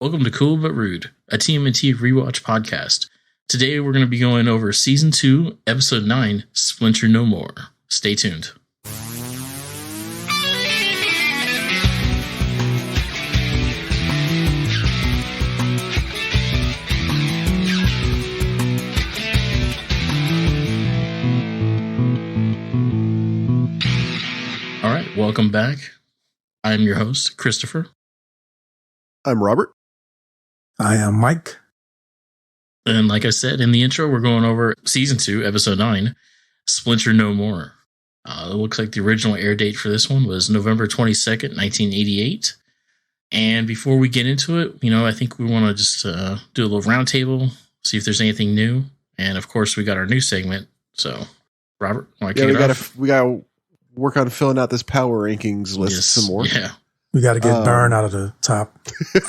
Welcome to Cool But Rude, a TMNT rewatch podcast. Today we're going to be going over Season 2, Episode 9, Splinter No More. Stay tuned. All right, welcome back. I'm your host, Christopher. I'm Robert. I am Mike. And like I said in the intro, we're going over Season 2, Episode 9, Splinter No More. It looks like the original air date for this one was November 22nd, 1988. And before we get into it, I think we want to just do a little roundtable, see if there's anything new. And of course, we got our new segment. So, Robert, want to kick it off? We got to work on filling out this power rankings list some more. Yeah. We got to get Burn out of the top. You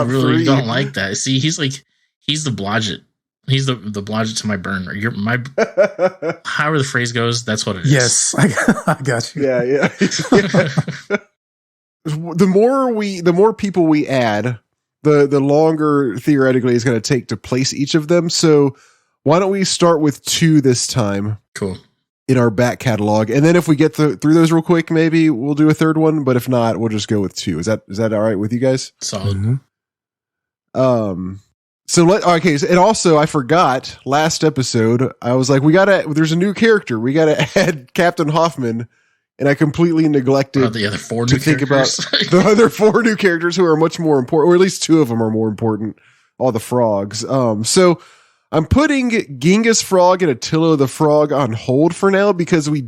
really don't like that. See, he's the Blodgett. He's the Blodgett to my Burn. Or however the phrase goes, that's what it is. Yes, I got you. Yeah. The more people we add, the longer theoretically it's going to take to place each of them. So why don't we start with 2 this time? Cool. In our back catalog, and then if we get through those real quick, maybe we'll do a third one. But if not, we'll just go with 2. Is that all right with you guys? Solid. Mm-hmm. And also I forgot last episode. I was like, there's a new character. We gotta add Captain Hoffman, and I completely neglected the other 4 new think characters. About the other 4 new characters who are much more important, or at least 2 of them are more important. All the frogs. So I'm putting Genghis Frog and Attila the Frog on hold for now because we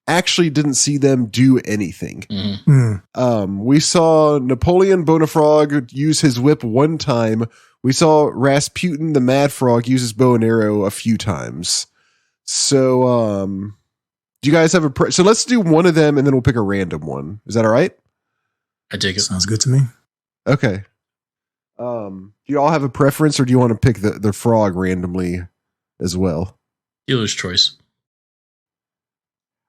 actually didn't see them do anything. Mm-hmm. We saw Napoleon Bonafrog use his whip one time. We saw Rasputin the Mad Frog use his bow and arrow a few times. So, do you guys have so let's do one of them and then we'll pick a random one. Is that all right? I dig it. Sounds good to me. Okay. Do you all have a preference, or do you want to pick the frog randomly as well? Dealer's choice.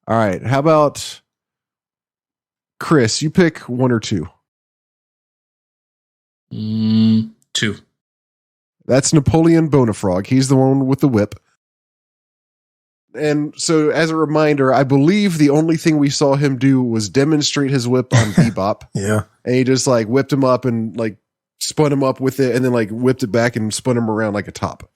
All right. How about Chris? You pick 1 or 2. 2. That's Napoleon Bonafrog. He's the one with the whip. And so, as a reminder, I believe the only thing we saw him do was demonstrate his whip on Bebop. Yeah, and he just whipped him up and spun him up with it, and then whipped it back and spun him around like a top.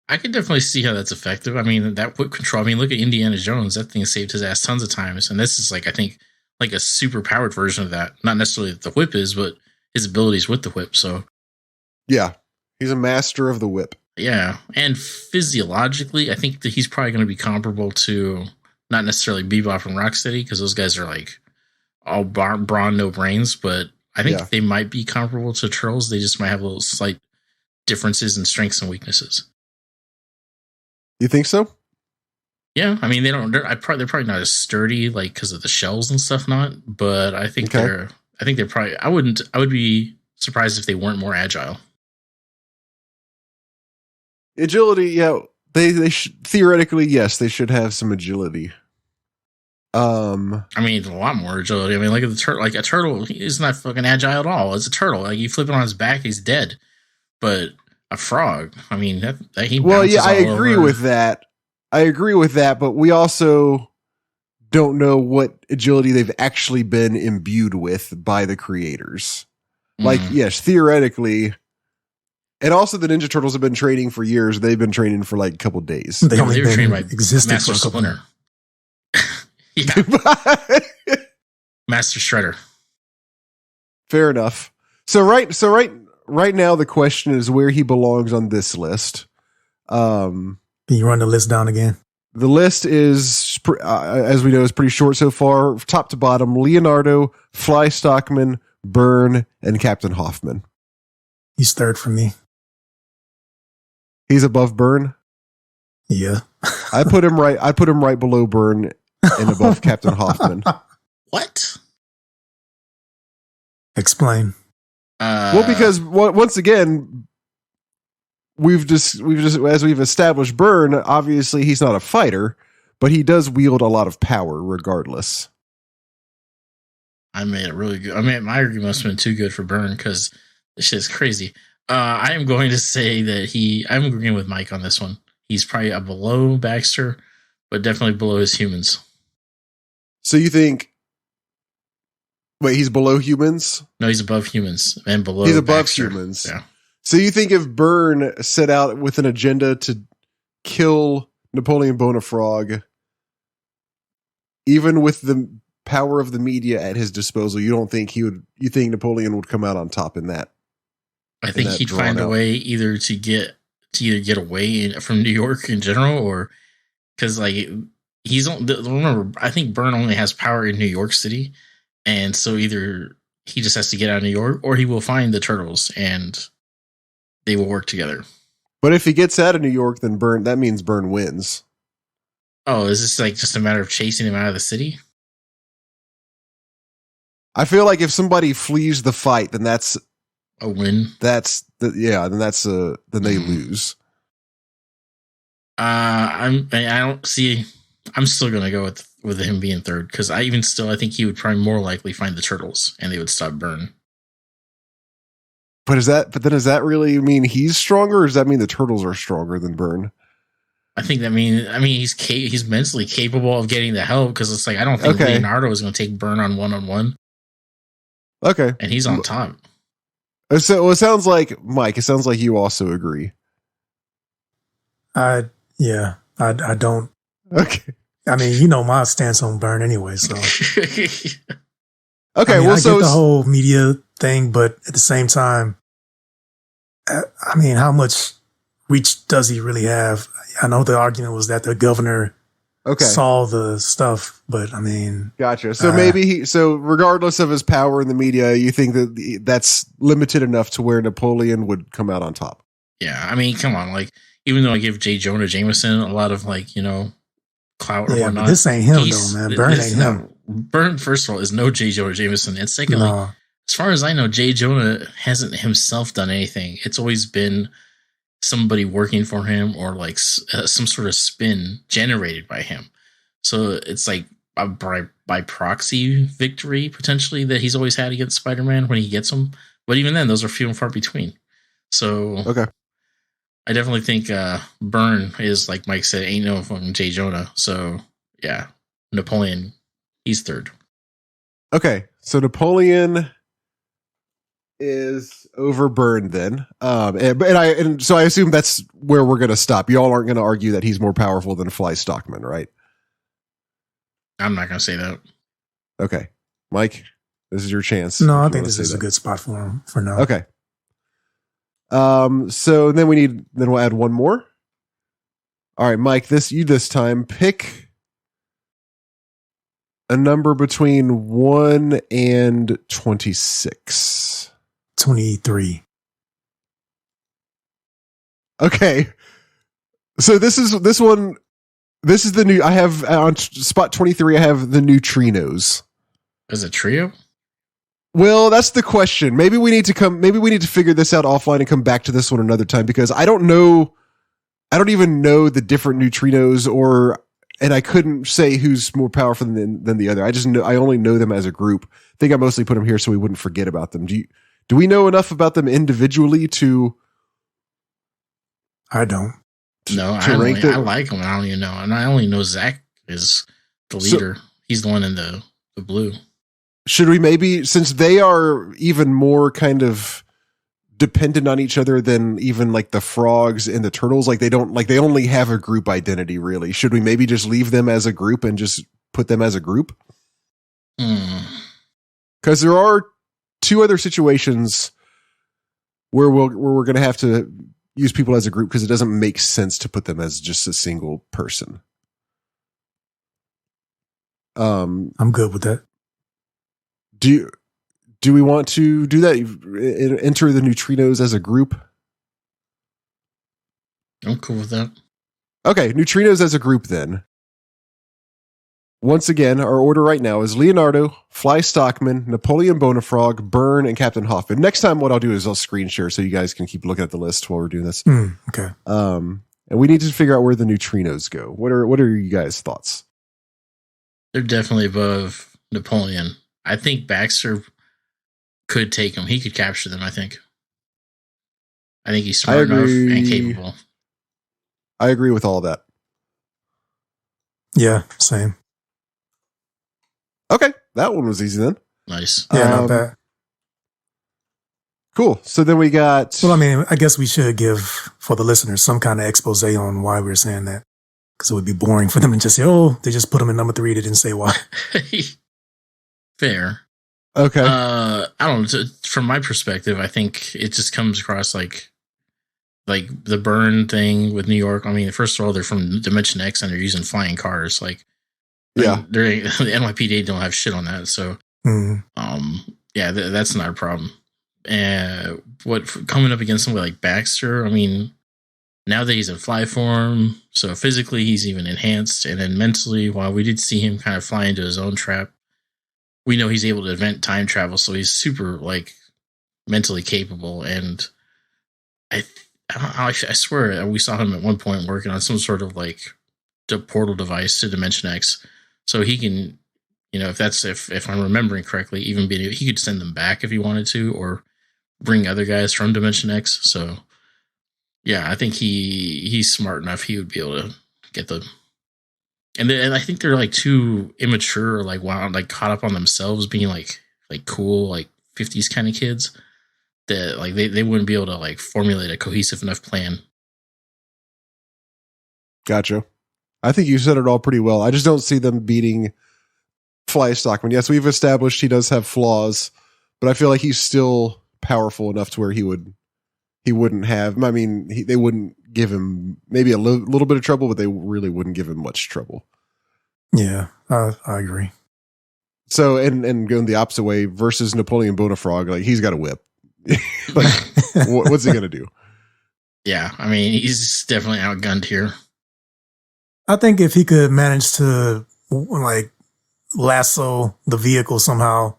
I can definitely see how that's effective. I mean, that whip control. I mean, look at Indiana Jones. That thing saved his ass tons of times. And this is I think a super powered version of that. Not necessarily that the whip is, but his abilities with the whip. So yeah, he's a master of the whip. Yeah. And physiologically, I think that he's probably going to be comparable to not necessarily Bebop and Rocksteady, because those guys are all brawn, no brains, but I think they might be comparable to Turtles. They just might have little slight differences in strengths and weaknesses. You think so? Yeah, I mean they're probably not as sturdy because of the shells and stuff, but I think they're probably. I would be surprised if they weren't more agile. Agility, yeah. They theoretically, yes, they should have some agility. I mean, a lot more agility. I mean, look at the turtle. A turtle is not fucking agile at all. It's a turtle. You flip it on his back, he's dead. But a frog, I mean, that he. Well, yeah, I agree with that. But we also don't know what agility they've actually been imbued with by the creators. Yes, theoretically. And also, the Ninja Turtles have been training for years. They've been training for a couple days. They were trained by Master Splinter. Master Shredder. Fair enough. So right now the question is where he belongs on this list. Can you run the list down again? The list is, as we know, is pretty short so far. Top to bottom: Leonardo, Fly Stockman, Byrne, and Captain Hoffman. He's 3rd for me. He's above Byrne. Yeah, I put him right below Byrne and above Captain Hoffman. What? Explain. Well, because once again, we've just as we've established, Byrne, obviously he's not a fighter, but he does wield a lot of power regardless. I made it really good. I mean, my argument must have been too good for Byrne because this shit's crazy. I am going to say that I'm agreeing with Mike on this one. He's probably below Baxter, but definitely below his humans. So you think? Wait, he's below humans? No, he's above humans and below. He's above Baxter. humans. Yeah. So you think if Byrne set out with an agenda to kill Napoleon Bonafrog, even with the power of the media at his disposal, you think Napoleon would come out on top in that? I think he'd find a way either to get away from New York in general, or because remember, I think Byrne only has power in New York City, and so either he just has to get out of New York, or he will find the turtles and they will work together. But if he gets out of New York, then that means Byrne wins. Oh, is this just a matter of chasing him out of the city? I feel like if somebody flees the fight, then that's a win. Then they lose. I don't see. I'm still gonna go with him being third because I think he would probably more likely find the turtles and they would stop Byrne. But does that really mean he's stronger, or does that mean the turtles are stronger than Byrne? I think that he's mentally capable of getting the help because it's I don't think Leonardo is going to take Byrne on one. Okay, and he's on top. So it sounds like Mike. It sounds like you also agree. I don't. Okay. I mean, my stance on Byrne anyway. So okay. I get the whole media thing, but at the same time, I mean, how much reach does he really have? I know the argument was that the governor saw the stuff, but I mean, gotcha. So maybe regardless of his power in the media, you think that that's limited enough to where Napoleon would come out on top? Yeah, I mean, come on, even though I give J. Jonah Jameson a lot of clout or whatnot, this ain't him though, man. Byrne ain't him. Byrne, first of all, is no J. Jonah Jameson, and secondly, as far as I know, J. Jonah hasn't himself done anything. It's always been somebody working for him or some sort of spin generated by him. So it's a by proxy victory potentially that he's always had against Spider-Man when he gets them. But even then, those are few and far between. So I definitely think Byrne is, like Mike said, ain't no fucking J. Jonah. So yeah, Napoleon, he's third. Okay, so Napoleon is over Byrne then. So I assume that's where we're going to stop. Y'all aren't going to argue that he's more powerful than Fly Stockman, right? I'm not going to say that. Okay. Mike, this is your chance. No, I think this is a good spot for him for now. Okay. So then we'll add one more. All right, Mike, this time pick a number between 1 and 26. 23. Okay. So this is the new, I have on spot 23, I have the neutrinos. As a trio? Well, that's the question. Maybe we need to figure this out offline and come back to this one another time, because I don't even know the different neutrinos, and I couldn't say who's more powerful than the other. I only know them as a group. I think I mostly put them here so we wouldn't forget about them. Do we know enough about them individually to? I don't. No, I like them. I don't even know, and I only know Zach is the leader. He's the one in the blue. Should we maybe, since they are even more kind of dependent on each other than even the frogs and the turtles, they only have a group identity, really. Should we maybe just leave them as a group and just put them as a group? Because there are two other situations where we're going to have to use people as a group, because it doesn't make sense to put them as just a single person. I'm good with that. Do we want to do that? Enter the neutrinos as a group? I'm cool with that. Okay, neutrinos as a group then. Once again, our order right now is Leonardo, Fly Stockman, Napoleon Bonafrog, Byrne, and Captain Hoffman. Next time, what I'll do is I'll screen share so you guys can keep looking at the list while we're doing this. Okay. And we need to figure out where the neutrinos go. What are you guys' thoughts? They're definitely above Napoleon. I think Baxter could take him. He could capture them, I think. I think he's smart enough and capable. I agree with all that. Yeah, same. Okay, that one was easy then. Nice. Yeah, not bad. Cool. So then we got... Well, I mean, I guess we should give, for the listeners, some kind of expose on why we're saying that. Because it would be boring for them to just say, oh, they just put him in number 3. They didn't say why. Fair. Okay. I don't know. From my perspective, I think it just comes across like the burn thing with New York. I mean, first of all, they're from Dimension X and they're using flying cars. Yeah. The NYPD don't have shit on that. So, yeah, that's not a problem. And coming up against somebody like Baxter, I mean, now that he's in fly form, so physically he's even enhanced, and then mentally, while we did see him kind of fly into his own trap, we know he's able to invent time travel, so he's super mentally capable. And I swear we saw him at one point working on some sort of the portal device to Dimension X, so he can, if I'm remembering correctly, he could send them back if he wanted to, or bring other guys from Dimension X. So yeah, I think he's smart enough. He would be able to get them. And I think they're too immature or wild, caught up on themselves being cool 50s kind of kids that they wouldn't be able to formulate a cohesive enough plan. Gotcha. I think you said it all pretty well. I just don't see them beating Fly Stockman. Yes, we've established he does have flaws, but I feel like he's still powerful enough to where he wouldn't have. I mean, they wouldn't give him maybe a little bit of trouble, but they really wouldn't give him much trouble. Yeah, I agree. So, and going the opposite way versus Napoleon Bonafrog, he's got a whip. What's he gonna do? Yeah, I mean, he's definitely outgunned here. I think if he could manage to lasso the vehicle somehow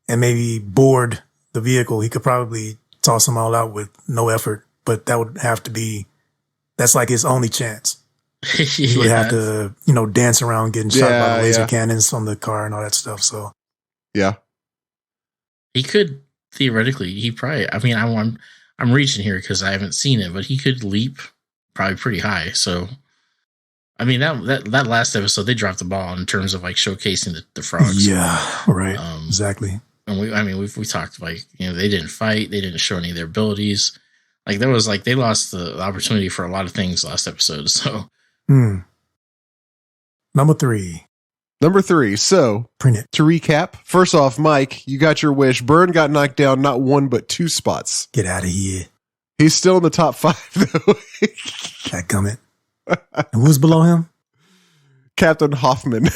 and maybe board the vehicle, he could probably toss them all out with no effort. But that would have to be, that's his only chance. He would have to, dance around getting shot by the laser cannons on the car and all that stuff. So, yeah. He could theoretically, I'm reaching here because I haven't seen it, but he could leap probably pretty high. So, I mean, that last episode, they dropped the ball in terms of showcasing the frogs. Yeah, right. Exactly. And we talked they didn't fight, they didn't show any of their abilities. There was they lost the opportunity for a lot of things last episode. So, Number 3. So, print it. To recap, first off, Mike, you got your wish. Byrne got knocked down not 1 but 2 spots. Get out of here. He's still in the top 5 though. Dadgummit. And who's below him? Captain Hoffman.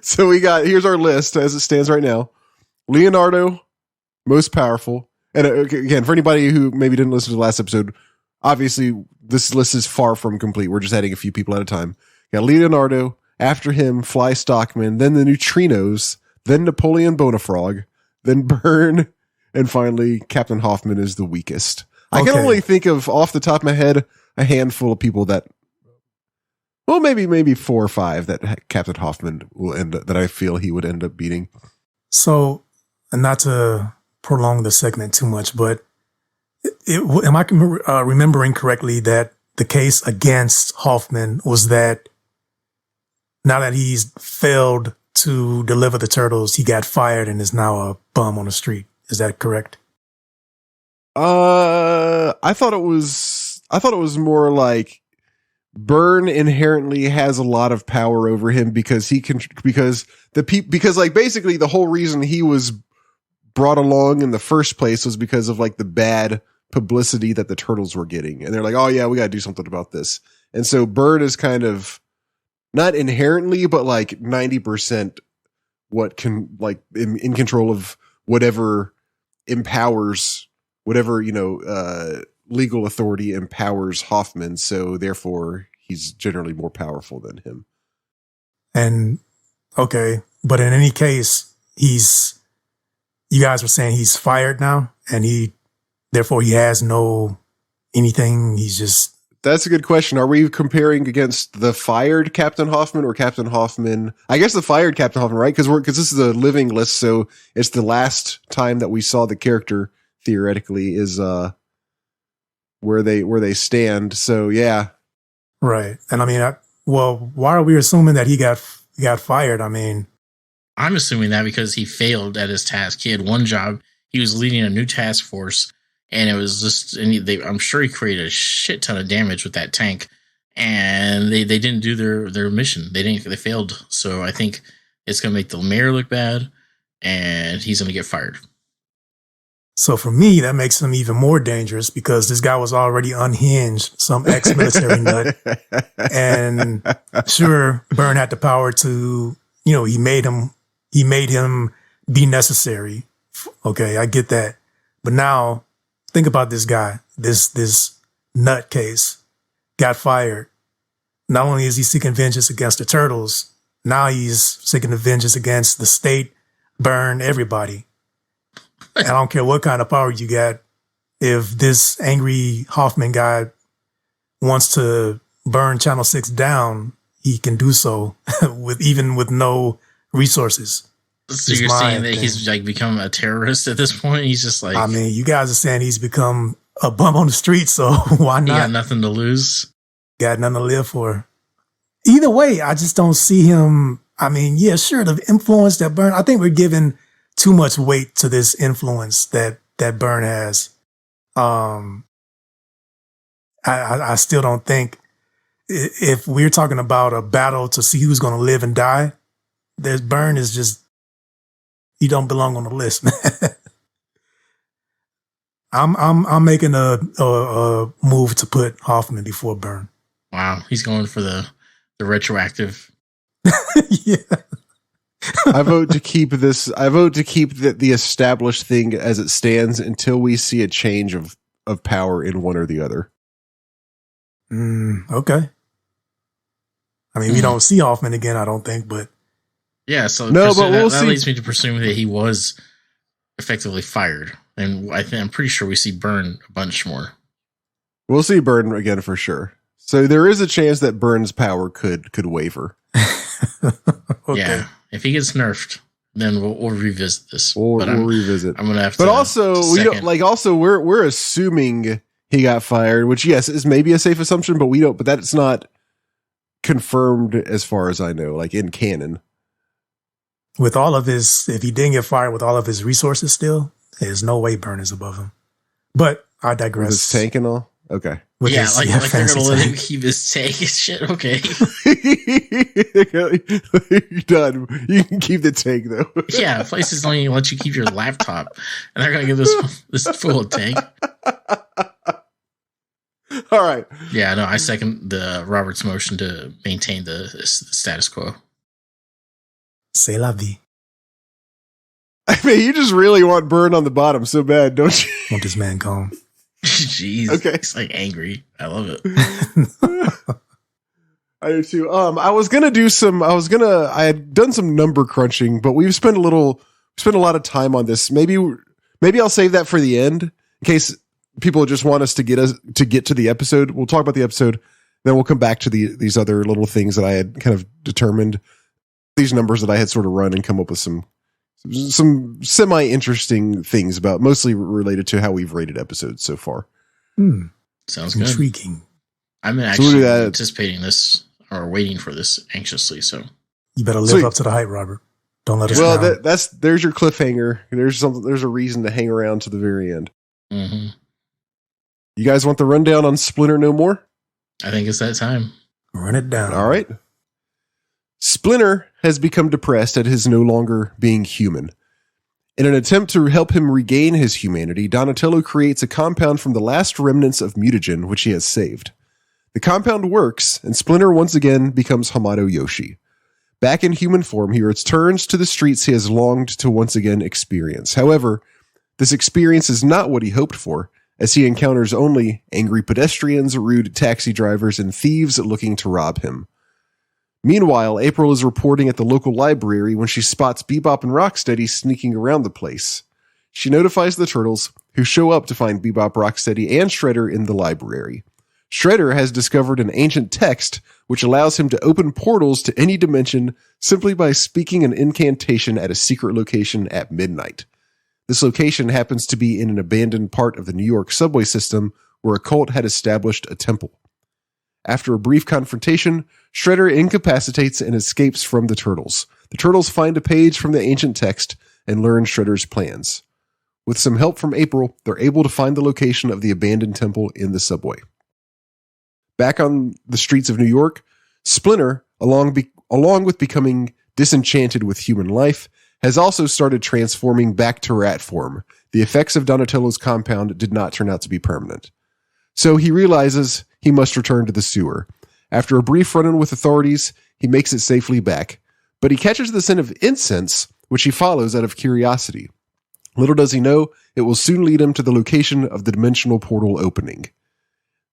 So here's our list as it stands right now. Leonardo, most powerful. And again, for anybody who maybe didn't listen to the last episode, obviously this list is far from complete. We're just adding a few people at a time. Got Leonardo, after him, Fly Stockman, then the Neutrinos, then Napoleon Bonafrog, then Byrne, and finally Captain Hoffman is the weakest. I can only think of, off the top of my head, a handful of people that, well, maybe 4 or 5 that Captain Hoffman that I feel he would end up beating. So, not to prolong the segment too much, but am I remembering correctly that the case against Hoffman was that now that he's failed to deliver the turtles, he got fired and is now a bum on the street? Is that correct? I thought it was more like Byrne inherently has a lot of power over him because basically the whole reason he was brought along in the first place was because of the bad publicity that the turtles were getting. And they're like, oh yeah, we got to do something about this. And so Byrne is kind of not inherently, but 90% what can in control of whatever empowers whatever, legal authority empowers Hoffman. So therefore he's generally more powerful than him. And okay. But in any case, you guys were saying he's fired now and therefore he has no anything. He's just That's a good question. Are we comparing against the fired Captain Hoffman or Captain Hoffman? I guess the fired Captain Hoffman, right? Because this is a living list, so it's the last time that we saw the character theoretically is where they stand. So yeah, right. And I mean, why are we assuming that he got fired? I mean, I'm assuming that because he failed at his task. He had one job. He was leading a new task force. And it was just, I'm sure he created a shit ton of damage with that tank, and they didn't do their mission. They failed. So I think it's going to make the mayor look bad, and he's going to get fired. So for me, that makes him even more dangerous because this guy was already unhinged, some ex-military nut. And sure, Byrne had the power to, he made him be necessary. Okay, I get that. But now, think about this guy, this nutcase got fired. Not only is he seeking vengeance against the Turtles, now he's seeking the vengeance against the state, Byrne, everybody. And I don't care what kind of power you got. If this angry Hoffman guy wants to burn Channel 6 down, he can do so with no resources. So you're saying that he's like become a terrorist at this point? He's just like... I mean, you guys are saying he's become a bum on the street, so why not? He got nothing to lose. Got nothing to live for. Either way, I just don't see him... I mean, yeah, sure, the influence that Byrne... I think we're giving too much weight to this influence that Byrne has. I still don't think... If we're talking about a battle to see who's going to live and die, Byrne is just... He don't belong on the list, man. I'm making a move to put Hoffman before Byrne. Wow, he's going for the retroactive. Yeah. I vote to keep this. I vote to keep the established thing as it stands until we see a change of power in one or the other. Okay. I mean, we don't see Hoffman again, I don't think, but. Yeah, so no, but that leads me to presume that he was effectively fired, and I'm pretty sure we see Byrne a bunch more. We'll see Byrne again for sure. So there is a chance that Byrne's power could waver. Okay. Yeah, if he gets nerfed, then we'll revisit this. We'll revisit. I'm gonna have to. But also, we don't like. Also, we're assuming he got fired, which yes is maybe a safe assumption, but we don't. But that's not confirmed as far as I know, like in canon. With all of his, if he didn't get fired with all of his resources still, there's no way Byrne is above him. But I digress. With his tank and all? Okay. Like they're going to let him keep his tank and shit? Okay. You're done. You can keep the tank, though. Yeah, places don't even let you keep your laptop. And they're going to give this full tank. All right. Yeah, no, I second the Robert's motion to maintain the status quo. C'est la vie. I mean, you just really want Byrne on the bottom so bad, don't you? Want this man gone. Jeez. Okay. It's like angry. I love it. I do too. I had done some number crunching, but we've spent a lot of time on this. Maybe I'll save that for the end in case people just want us to get to the episode. We'll talk about the episode, then we'll come back to these other little things that I had kind of determined. These numbers that I had sort of run and come up with some semi-interesting things about, mostly related to how we've rated episodes so far. Sounds good. Intriguing. I'm actually anticipating this or waiting for this anxiously. So you better live up to the hype, Robert. Don't let us down. Well, there's your cliffhanger. There's a reason to hang around to the very end. Mm-hmm. You guys want the rundown on Splinter No More? I think it's that time. Run it down. All right. Splinter has become depressed at his no longer being human. In an attempt to help him regain his humanity, Donatello creates a compound from the last remnants of mutagen, which he has saved. The compound works, and Splinter once again becomes Hamato Yoshi. Back in human form, he returns to the streets he has longed to once again experience. However, this experience is not what he hoped for, as he encounters only angry pedestrians, rude taxi drivers, and thieves looking to rob him. Meanwhile, April is reporting at the local library when she spots Bebop and Rocksteady sneaking around the place. She notifies the Turtles, who show up to find Bebop, Rocksteady, and Shredder in the library. Shredder has discovered an ancient text which allows him to open portals to any dimension simply by speaking an incantation at a secret location at midnight. This location happens to be in an abandoned part of the New York subway system where a cult had established a temple. After a brief confrontation, Shredder incapacitates and escapes from the Turtles. The Turtles find a page from the ancient text and learn Shredder's plans. With some help from April, they're able to find the location of the abandoned temple in the subway. Back on the streets of New York, Splinter, along with becoming disenchanted with human life, has also started transforming back to rat form. The effects of Donatello's compound did not turn out to be permanent. So he realizes he must return to the sewer. After a brief run-in with authorities, he makes it safely back. But he catches the scent of incense, which he follows out of curiosity. Little does he know, it will soon lead him to the location of the dimensional portal opening.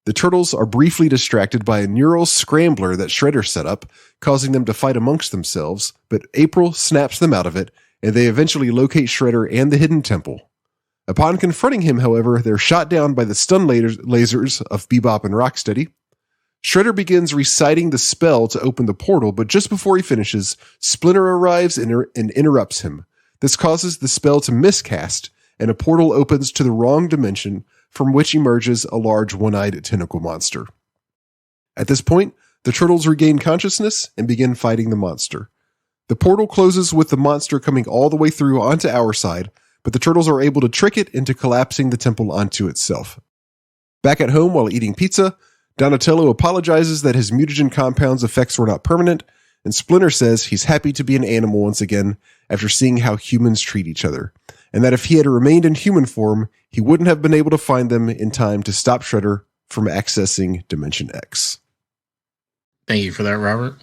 The Turtles are briefly distracted by a neural scrambler that Shredder set up, causing them to fight amongst themselves, but April snaps them out of it, and they eventually locate Shredder and the hidden temple. Upon confronting him, however, they're shot down by the stun lasers of Bebop and Rocksteady. Shredder begins reciting the spell to open the portal, but just before he finishes, Splinter arrives and interrupts him. This causes the spell to miscast, and a portal opens to the wrong dimension, from which emerges a large one-eyed tentacle monster. At this point, the Turtles regain consciousness and begin fighting the monster. The portal closes with the monster coming all the way through onto our side, but the Turtles are able to trick it into collapsing the temple onto itself. Back at home while eating pizza, Donatello apologizes that his mutagen compound's effects were not permanent, and Splinter says he's happy to be an animal once again after seeing how humans treat each other, and that if he had remained in human form, he wouldn't have been able to find them in time to stop Shredder from accessing Dimension X. Thank you for that, Robert.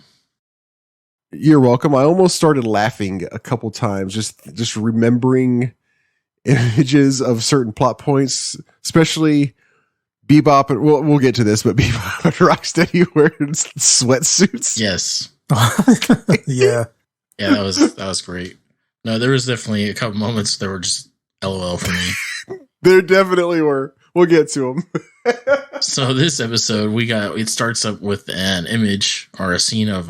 You're welcome. I almost started laughing a couple times, just remembering images of certain plot points, especially Bebop, and we'll get to this, but Bebop and Rocksteady wearing sweatsuits. Yes. Yeah. Yeah, that was great. No, there was definitely a couple moments that were just LOL for me. There definitely were. We'll get to them. So this episode, it starts up with an image or a scene of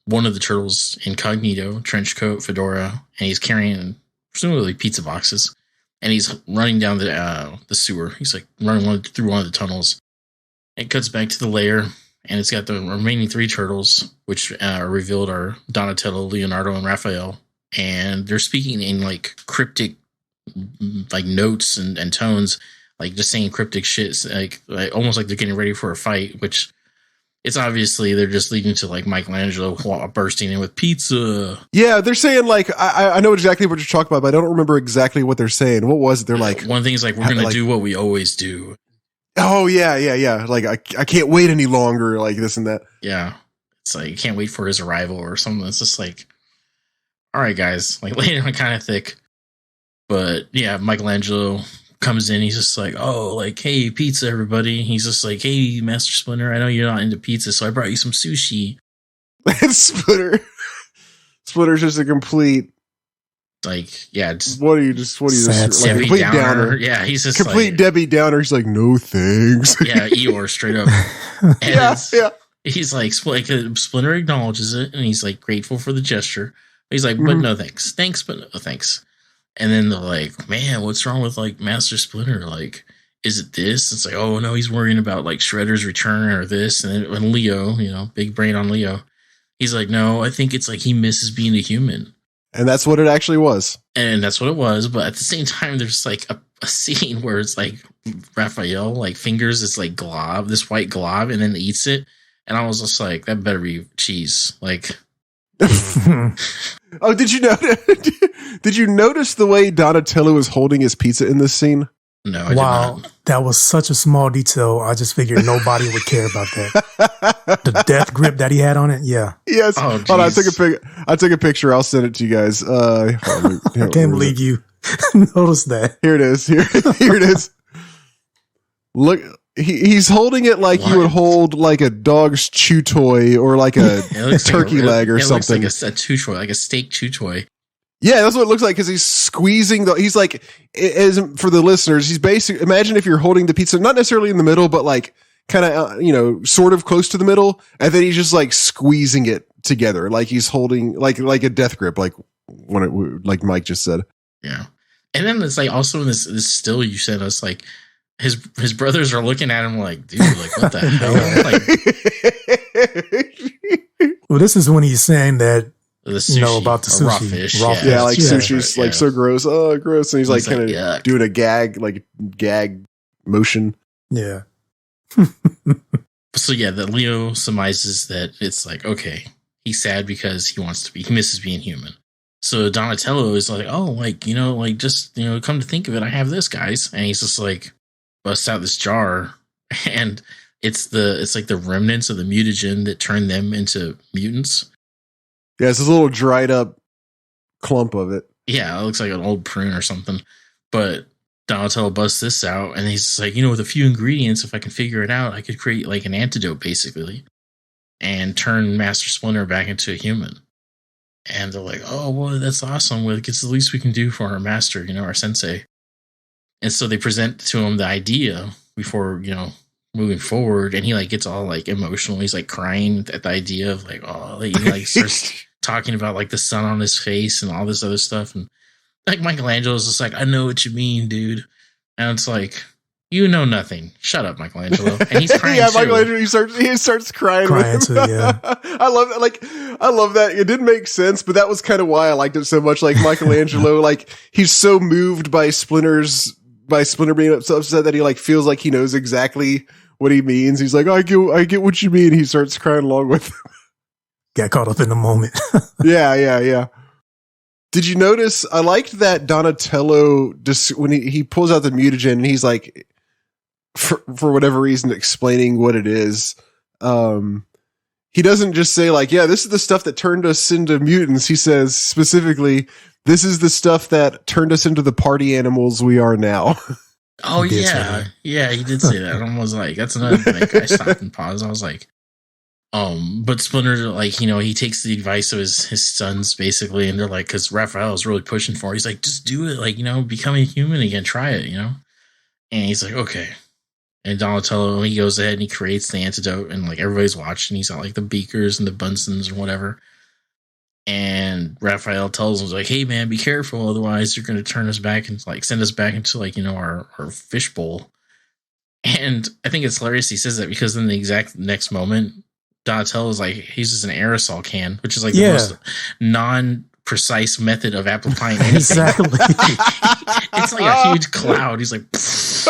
one of the Turtles incognito, trench coat, fedora, and he's carrying presumably pizza boxes, and he's running down the sewer. He's like running through one of the tunnels. It cuts back to the lair, and it's got the remaining three Turtles, which are revealed are Donatello, Leonardo, and Raphael, and they're speaking in like cryptic, like notes and tones, like just saying cryptic shit, like almost like they're getting ready for a fight, which it's obviously they're just leading to like Michelangelo bursting in with pizza. Yeah, they're saying like, I know exactly what you're talking about, but I don't remember exactly what they're saying. What was it? They're like, one thing is like, we're going to do what we always do. Oh yeah. Like I can't wait any longer, like this and that. Yeah. It's like, you can't wait for his arrival or something. It's just like, all right, guys, like laying on kind of thick. But yeah, Michelangelo comes in. He's just like, oh, like, hey, pizza, everybody. He's just like, hey, Master Splinter, I know you're not into pizza, so I brought you some sushi. Splinter's just a complete, like, yeah. What are you just like a complete downer. Yeah, he's just complete like, Debbie Downer. He's like, no thanks. Yeah, Eeyore straight up. Yeah. He's like, Splinter acknowledges it, and he's like grateful for the gesture. He's like, but no thanks. Thanks, but no thanks. And then they're like, man, what's wrong with like Master Splinter? Like, is it this? It's like, oh no, he's worrying about like Shredder's return or this. And then when Leo, big brain on Leo, he's like, no, I think it's like he misses being a human. And that's what it actually was. And that's what it was. But at the same time, there's like a scene where it's like Raphael like fingers this like glob, this white glob, and then eats it. And I was just like, that better be cheese. Like, oh, did you notice the way Donatello is holding his pizza in this scene? No, I did not. That was such a small detail. I just figured nobody would care about that. The death grip that he had on it, yeah. Yes. Oh, hold on, I took a picture. I'll send it to you guys. I can't believe you noticed that. Here it is. Here it is. Look. He's holding it like you would hold like a dog's chew toy or like a turkey leg or something. It looks like a chew toy, like a steak chew toy. Yeah, that's what it looks like because he's squeezing he's like, as for the listeners, he's basically, imagine if you're holding the pizza, not necessarily in the middle, but like kind of, sort of close to the middle. And then he's just like squeezing it together. Like he's holding like a death grip, like like Mike just said. Yeah. And then it's like also in this still you sent us like his brothers are looking at him like, dude, like what the hell? Like, well, this is when he's saying that sushi, about the sushi, raw fish. Yeah, like sushi's like so gross. Oh, gross. And he's like kind of doing a gag motion. Yeah. So yeah, that Leo surmises that it's like, okay, he's sad because he misses being human. So Donatello is like, oh, like, just, come to think of it, I have this, guys. And he's just like, busts out this jar, and it's like the remnants of the mutagen that turned them into mutants. Yeah, it's this little dried up clump of it. Yeah, it looks like an old prune or something. But Donatello busts this out, and he's like, with a few ingredients, if I can figure it out, I could create like an antidote, basically, and turn Master Splinter back into a human. And they're like, oh, well, that's awesome. Well, it's the least we can do for our master, our sensei. And so they present to him the idea before, moving forward. And he like gets all like emotional. He's like crying at the idea of like, oh, he like starts talking about like the sun on his face and all this other stuff. And like Michelangelo's just like, I know what you mean, dude. And it's like, you know nothing. Shut up, Michelangelo. And he's crying. Yeah, Michelangelo, he starts crying with him. Too, yeah. I love that. Like, I love that. It didn't make sense, but that was kind of why I liked it so much. Like Michelangelo, like he's so moved by Splinter being so upset that he like feels like he knows exactly what he means. He's like, I get what you mean. He starts crying along with him. Got caught up in the moment. Yeah. Did you notice? I liked that Donatello just when he pulls out the mutagen and he's like, for whatever reason, explaining what it is. He doesn't just say like, yeah, this is the stuff that turned us into mutants. He says specifically, this is the stuff that turned us into the party animals we are now. Oh yeah. Yeah, he did say that. I was like, that's another thing. I stopped and paused. I was like, but Splinter, like, he takes the advice of his sons basically, and they're like, because Raphael is really pushing for it. He's like, just do it, like, become a human again, try it, and he's like, okay. And Donatello, he goes ahead and he creates the antidote, and like everybody's watching. He's got like the beakers and the Bunsen's or whatever. And Raphael tells him, like, hey man, be careful, otherwise you're going to turn us back and like send us back into like, our fishbowl. And I think it's hilarious he says that because in the exact next moment, Donatello is like, he uses an aerosol can, which is like the most non-precise method of applying anything. Exactly. It's like a huge cloud. He's like, it's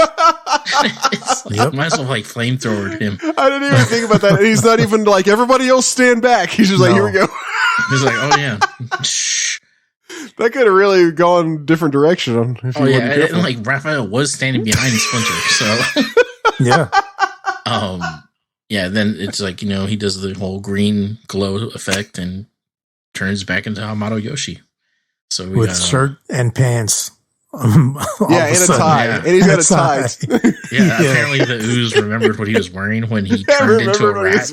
like might as well like flamethrower him. I didn't even think about that. He's not even like, everybody else stand back. He's just like, here we go. He's like, oh yeah. That could have really gone different direction. Oh yeah, and like Raphael was standing behind Splinter, so yeah. Yeah, then it's like, he does the whole green glow effect and turns back into Hamato Yoshi. So we with shirt and pants. And a tie. Yeah. And he's got a tie. Yeah, apparently the ooze remembered what he was wearing when he turned into a rat.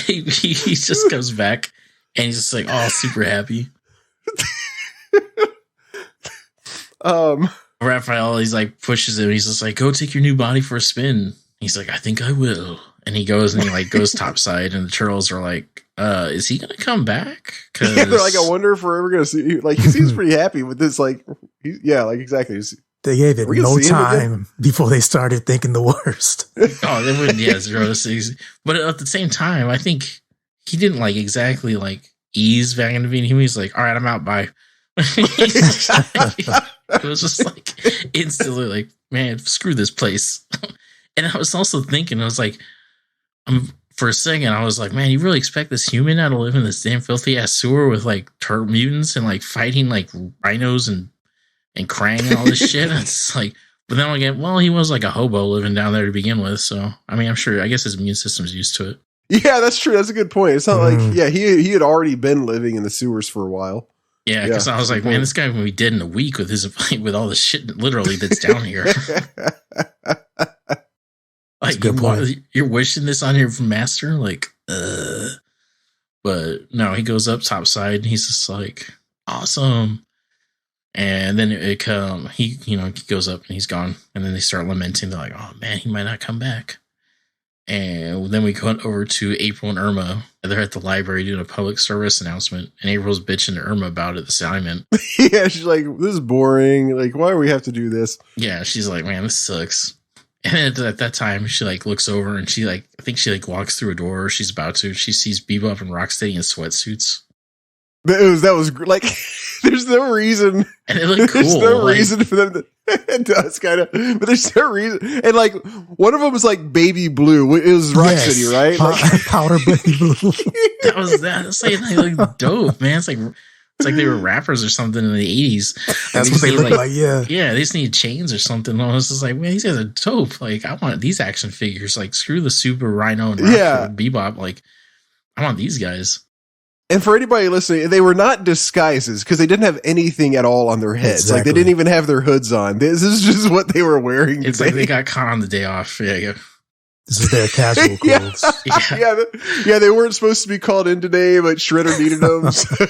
He just comes back and he's just like, oh, super happy. Raphael, he's like pushes him. He's just like, go take your new body for a spin. He's like, I think I will. And he goes and he like goes topside, and the turtles are like, is he gonna come back? Yeah, they're like, I wonder if we're ever gonna see. Like, he seems pretty happy with this. Like, like exactly. They gave it no time before they started thinking the worst. Oh, they wouldn't. Yeah, 0-6. But at the same time, I think he didn't like exactly like ease back into being human. He's like, all right, I'm out. Bye. It was just like instantly like, man, screw this place. And I was also thinking, I was like, for a second, I was like, man, you really expect this human now to live in this damn filthy ass sewer with like turtle mutants and like fighting like rhinos and Krang and all this shit? It's like, but then again, well, he was like a hobo living down there to begin with. So, I mean, I'm sure, I guess his immune system's used to it. Yeah, that's true. That's a good point. It's not like, he had already been living in the sewers for a while. Yeah, because I was like, man, this guy will be dead in a week with with all the shit literally that's down here. Like, you're wishing this on your master? Like, But no, he goes up topside and he's just like, awesome. And then he goes up and he's gone. And then they start lamenting. They're like, oh man, he might not come back. And then we go over to April and Irma. They're at the library doing a public service announcement. And April's bitching to Irma about the assignment. Yeah, she's like, this is boring. Like, why do we have to do this? Yeah, she's like, man, this sucks. And at that time, she like looks over and she I think she walks through a door. Or she's about to. She sees Bebop and Rocksteady in sweatsuits. That was like, there's no reason. And it looked cool. There's no reason for them to. It does kind of, but there's no reason. And like, one of them was like baby blue. It was Rocksteady, right? Like, powder baby blue. That was that. It's like they look dope, man. It's like they were rappers or something in the 80s. That's what they look like. Yeah. Yeah, they just need chains or something. And I was just like, man, these guys are dope. Like, I want these action figures. Like, screw the Super Rhino and Bebop. Like, I want these guys. And for anybody listening, they were not disguises because they didn't have anything at all on their heads. Exactly. Like, they didn't even have their hoods on. This is just what they were wearing. It's like they got caught on the day off. Yeah. This is their casual clothes. Yeah, they weren't supposed to be called in today, but Shredder needed them. So.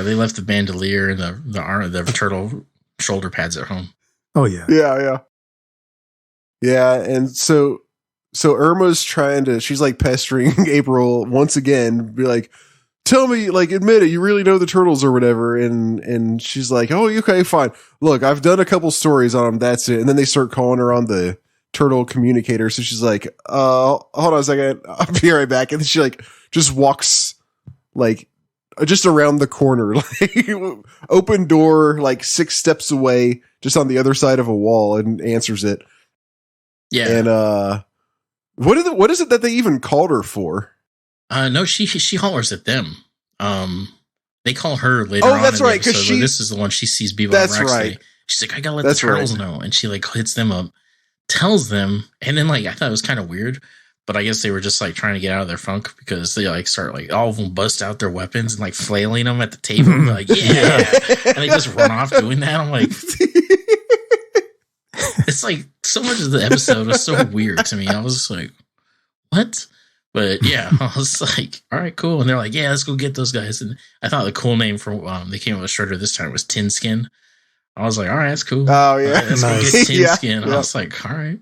They left the bandolier and the turtle shoulder pads at home. Oh yeah. Yeah, and so Irma's she's like pestering April once again, be like, tell me, like, admit it, you really know the turtles or whatever. And she's like, oh, okay, fine. Look, I've done a couple stories on them. That's it. And then they start calling her on the turtle communicator. So she's like, hold on a second. I'll be right back. And then she like just walks like just around the corner, like open door, like 6 steps away, just on the other side of a wall, and answers it. Yeah. And, what is it that they even called her for? No, she hollers at them. They call her later on. Oh, that's right. Because this is the one she sees Bebop and Rocksteady. Right. She's like, I gotta let the turtles know, and she like hits them up, tells them, and then like I thought it was kind of weird, but I guess they were just like trying to get out of their funk because they like start like all of them bust out their weapons and like flailing them at the table, and like and they just run off doing that. I'm like, it's like so much of the episode was so weird to me. I was just like, what? But yeah, I was like, all right, cool. And they're like, yeah, let's go get those guys. And I thought the cool name for they came up with Shredder this time was Tin Skin. I was like, all right, that's cool. Oh yeah, let's go get Tin Skin. I was like, all right.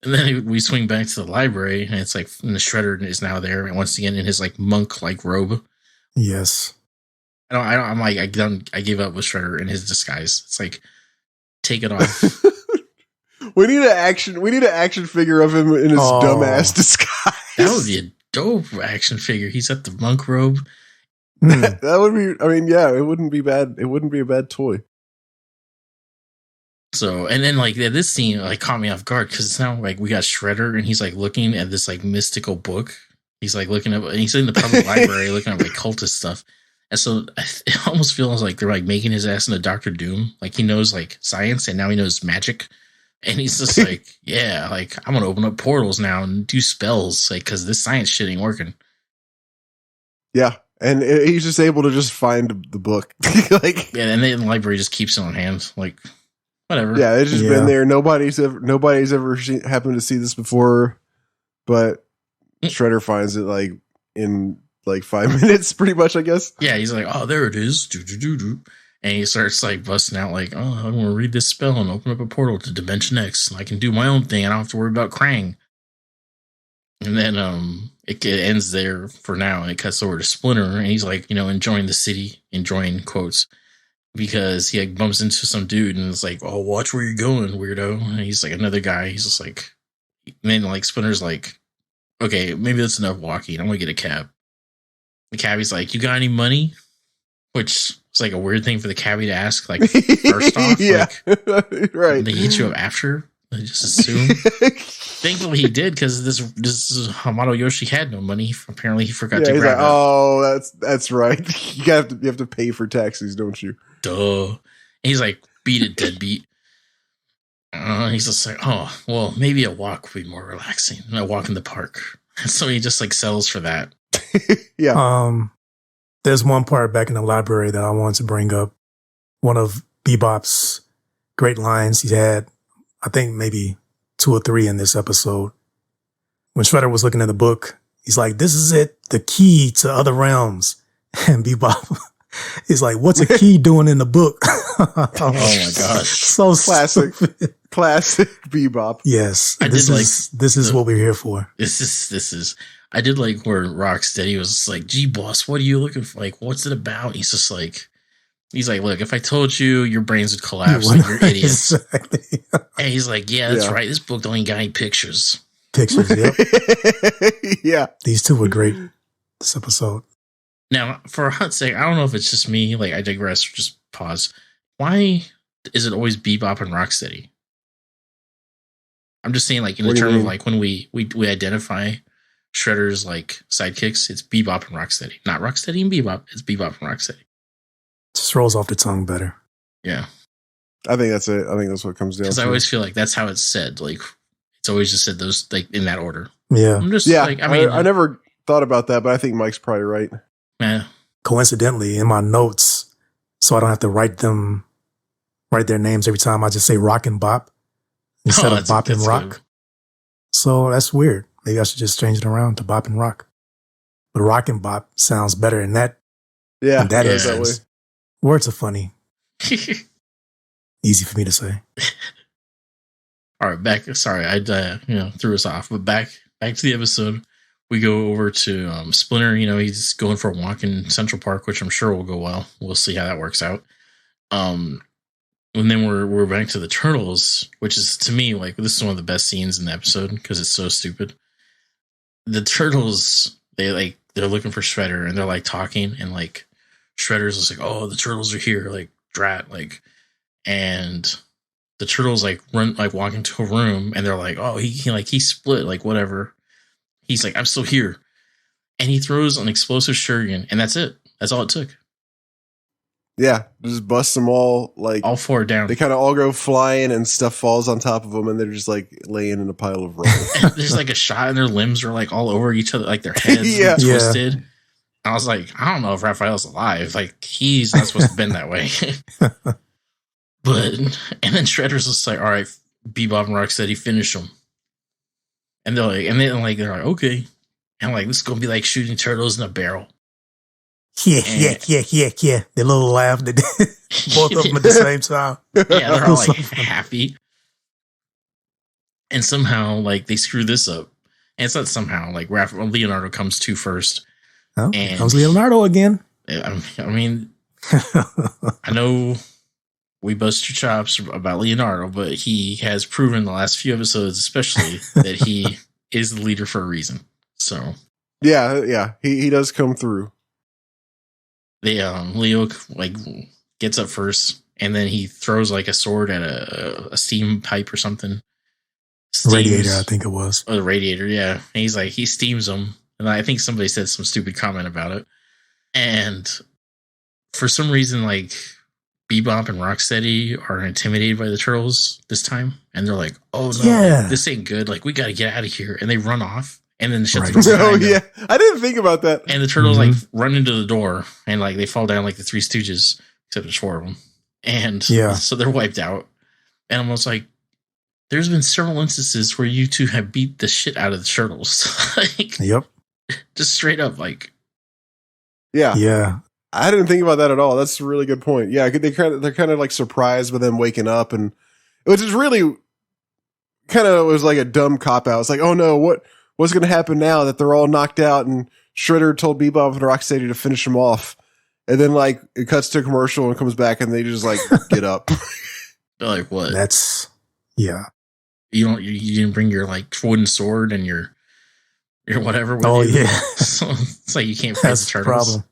And then we swing back to the library, and it's like, and the Shredder is now there, and once again in his like monk like robe. Yes. I'm like, I gave up with Shredder in his disguise. It's like, take it off. We need an action figure of him in his dumbass disguise. That would be a dope action figure. He's at the monk robe. That would be, I mean, yeah, it wouldn't be bad. It wouldn't be a bad toy. So, and then like this scene like caught me off guard because it's now like we got Shredder and he's like looking at this like mystical book. He's like looking up, and he's in the public library looking at like cultist stuff. And so it almost feels like they're like making his ass into Dr. Doom. Like he knows like science and now he knows magic. And he's just like, yeah, like I'm going to open up portals now and do spells. Like, cause this science shit ain't working. Yeah. And he's just able to just find the book. Like, yeah. And then the library just keeps it on hand. Like, whatever. Yeah. It's just been there. Nobody's ever happened to see this before, but Shredder finds it like in like 5 minutes, pretty much, I guess. Yeah. He's like, oh, there it is. And he starts like busting out like, oh, I'm going to read this spell and open up a portal to Dimension X. And I can do my own thing. I don't have to worry about Krang. And then it ends there for now. And it cuts over to Splinter. And he's like, enjoying the city, enjoying quotes. Because he like bumps into some dude and it's like, oh, watch where you're going, weirdo. And he's like another guy. He's just like, and then like Splinter's like, okay, maybe that's enough walking. I'm going to get a cab. The cabbie's like, you got any money? Which is like a weird thing for the cabbie to ask, like, first off. Yeah, like, right. They hit you up after. They just assume. Thankfully he did, because this is Hamato Yoshi had no money. Apparently he forgot to grab it. Oh, that's right. You have to pay for taxis, don't you? Duh. And he's like, beat it, deadbeat. He's just like, oh, well, maybe a walk would be more relaxing. A walk in the park. So he just like settles for that. Yeah. There's one part back in the library that I wanted to bring up. One of Bebop's great lines he had, I think maybe 2 or 3 in this episode. When Shredder was looking at the book, he's like, this is it, the key to other realms. And Bebop is like, what's a key doing in the book? Oh my gosh. So classic. stupid. Classic Bebop. Yes. This is what we're here for. This is I did like where Rocksteady was just like, gee boss, what are you looking for? Like, what's it about? He's like, look, if I told you, your brains would collapse, like you're idiots. Exactly. And he's like, yeah, that's right. This book don't even got any pictures. Pictures, yep. Yeah. These two were great this episode. Now, for a hot sec, I don't know if it's just me, like I digress, just pause. Why is it always Bebop and Rocksteady? I'm just saying, like, in the term of like when we identify Shredder's like sidekicks, it's Bebop and Rocksteady. Not Rocksteady and Bebop, it's Bebop and Rocksteady. Just rolls off the tongue better. Yeah. I think that's it. I think that's what comes down to. Because I always feel like that's how it's said. Like, it's always just said those, like, in that order. Yeah. I'm just like, I never thought about that, but I think Mike's probably right. Yeah. Coincidentally, in my notes, so I don't have to write their names every time, I just say Rock and Bop instead of Bop and Rock. Good. So that's weird. Maybe I should just change it around to Bop and Rock. But Rock and Bop sounds better in that. Yeah, that is that way. Words are funny. Easy for me to say. All right, back. Sorry, I threw us off, but back to the episode. We go over to Splinter. He's going for a walk in Central Park, which I'm sure will go well. We'll see how that works out. And then we're back to the Turtles, which is, to me, like, this is one of the best scenes in the episode because it's so stupid. The Turtles, they're looking for Shredder, and they're like talking, and like Shredder's just like, oh, the Turtles are here, like, drat, like, and the Turtles like walk into a room, and they're like, oh, he split, like, whatever. He's like, I'm still here, and he throws an explosive shuriken, and that's it. That's all it took. Yeah, just bust them all, like, all four down. They kind of all go flying, and stuff falls on top of them, and they're just like laying in a pile of rubble. There's like a shot, and their limbs are like all over each other, like their heads twisted. Yeah. I was like, I don't know if Raphael's alive. Like, he's not supposed to bend that way. And then Shredder's just like, all right, Bebop and Rocksteady, finish them. And they're like, okay. And like, this is gonna be like shooting turtles in a barrel. Yeah. The little laugh that both of them at the same time. Yeah, they're all like happy. And somehow, like, they screw this up. And it's not somehow, like, Leonardo comes to first. Oh, and comes Leonardo again. I mean, I know we bust your chops about Leonardo, but he has proven the last few episodes, especially, that he is the leader for a reason. So, yeah, he does come through. Leo like gets up first, and then he throws like a sword at a steam pipe or something. Radiator, I think it was. Oh, the radiator, yeah. And he's like, he steams them. And I think somebody said some stupid comment about it. And for some reason, like, Bebop and Rocksteady are intimidated by the Turtles this time. And they're like, oh no, this ain't good. Like, we got to get out of here. And they run off. And then shut the door behind them. I didn't think about that. And the Turtles like run into the door, and like they fall down like the Three Stooges, except there's four of them. And so they're wiped out. And I'm almost like, there's been several instances where you two have beat the shit out of the Turtles. Like, yep. Just straight up, like. Yeah. I didn't think about that at all. That's a really good point. Yeah, they're kind of like surprised with them waking up, and which is really kind of was like a dumb cop out. It's like, oh no, what's going to happen now that they're all knocked out? And Shredder told Bebop and Rocksteady to finish them off, and then like it cuts to a commercial and comes back, and they just like get up. They're like, what? That's You didn't bring your like wooden sword and your whatever with you. Yeah. So it's like you can't fight the Turtles. Problem.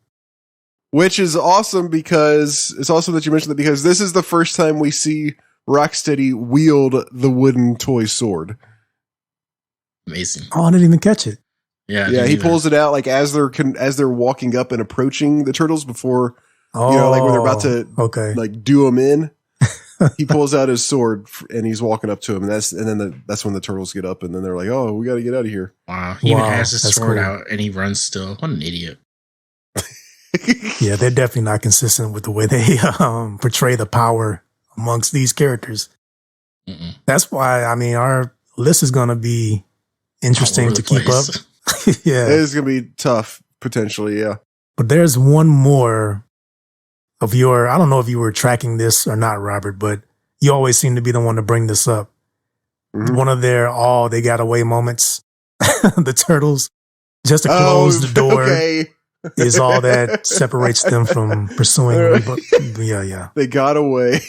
Which is awesome because it's awesome that you mentioned that, because this is the first time we see Rocksteady wield the wooden toy sword. Amazing. Oh, I didn't even catch it. Yeah. He pulls it out like as they're walking up and approaching the Turtles before, like when they're about to like do them in. He pulls out his sword and he's walking up to him, and that's when the Turtles get up, and then they're like, "Oh, we got to get out of here." Wow, he even has his sword out, and he runs still. What an idiot! Yeah, they're definitely not consistent with the way they portray the power amongst these characters. Mm-mm. That's why, I mean, our list is going to be interesting to keep up. Yeah, it is going to be tough potentially. Yeah, but there's one more of your, I don't know if you were tracking this or not, Robert, but you always seem to be the one to bring this up. Mm-hmm. One of their they got away moments, the turtles, just to close the door is all that separates them from pursuing. Yeah. They got away.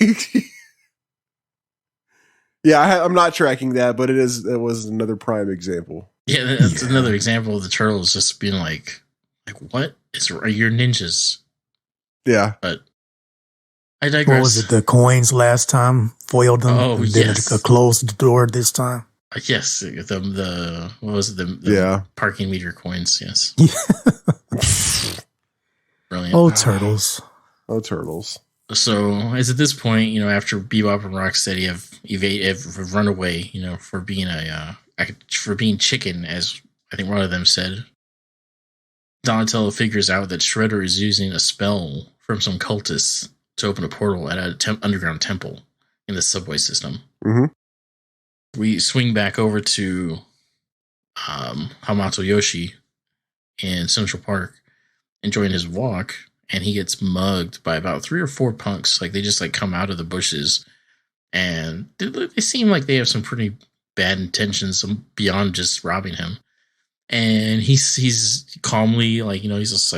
Yeah, I'm not tracking that, but it was another prime example. Yeah, that's another example of the turtles just being like what? You're ninjas. Yeah. But I digress. What was it? The coins last time foiled them. Oh, and yes. Then closed the door this time. Yes, the what was it? The parking meter coins. Yes. Brilliant. Oh, turtles. Oh, turtles. So, as at this point, after Bebop and Rocksteady have run away, for being for being chicken, as I think one of them said, Donatello figures out that Shredder is using a spell from some cultists to open a portal at an underground temple in the subway system. Mm-hmm. We swing back over to Hamato Yoshi in Central Park, enjoying his walk, and he gets mugged by about 3 or 4 punks. Like, they just come out of the bushes, and they seem like they have some pretty bad intentions beyond just robbing him. And he's calmly he's just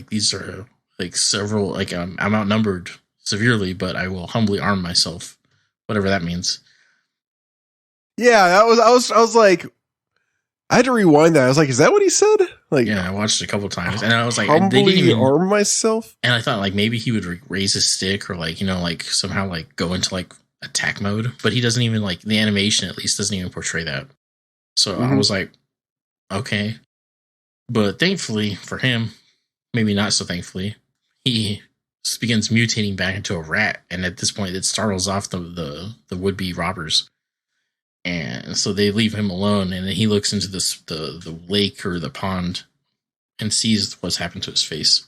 these are several, I'm outnumbered severely, but I will humbly arm myself, whatever that means. Yeah, I was like, I had to rewind that. I was like, is that what he said? Yeah, I watched it a couple times, and I was like, humbly they didn't even arm myself. And I thought maybe he would raise his stick or somehow go into attack mode, but he doesn't even the animation at least doesn't even portray that. So I was like, okay, but thankfully for him, maybe not so thankfully, he begins mutating back into a rat, and at this point, it startles off the would-be robbers. And so they leave him alone, and then he looks into the lake or the pond and sees what's happened to his face.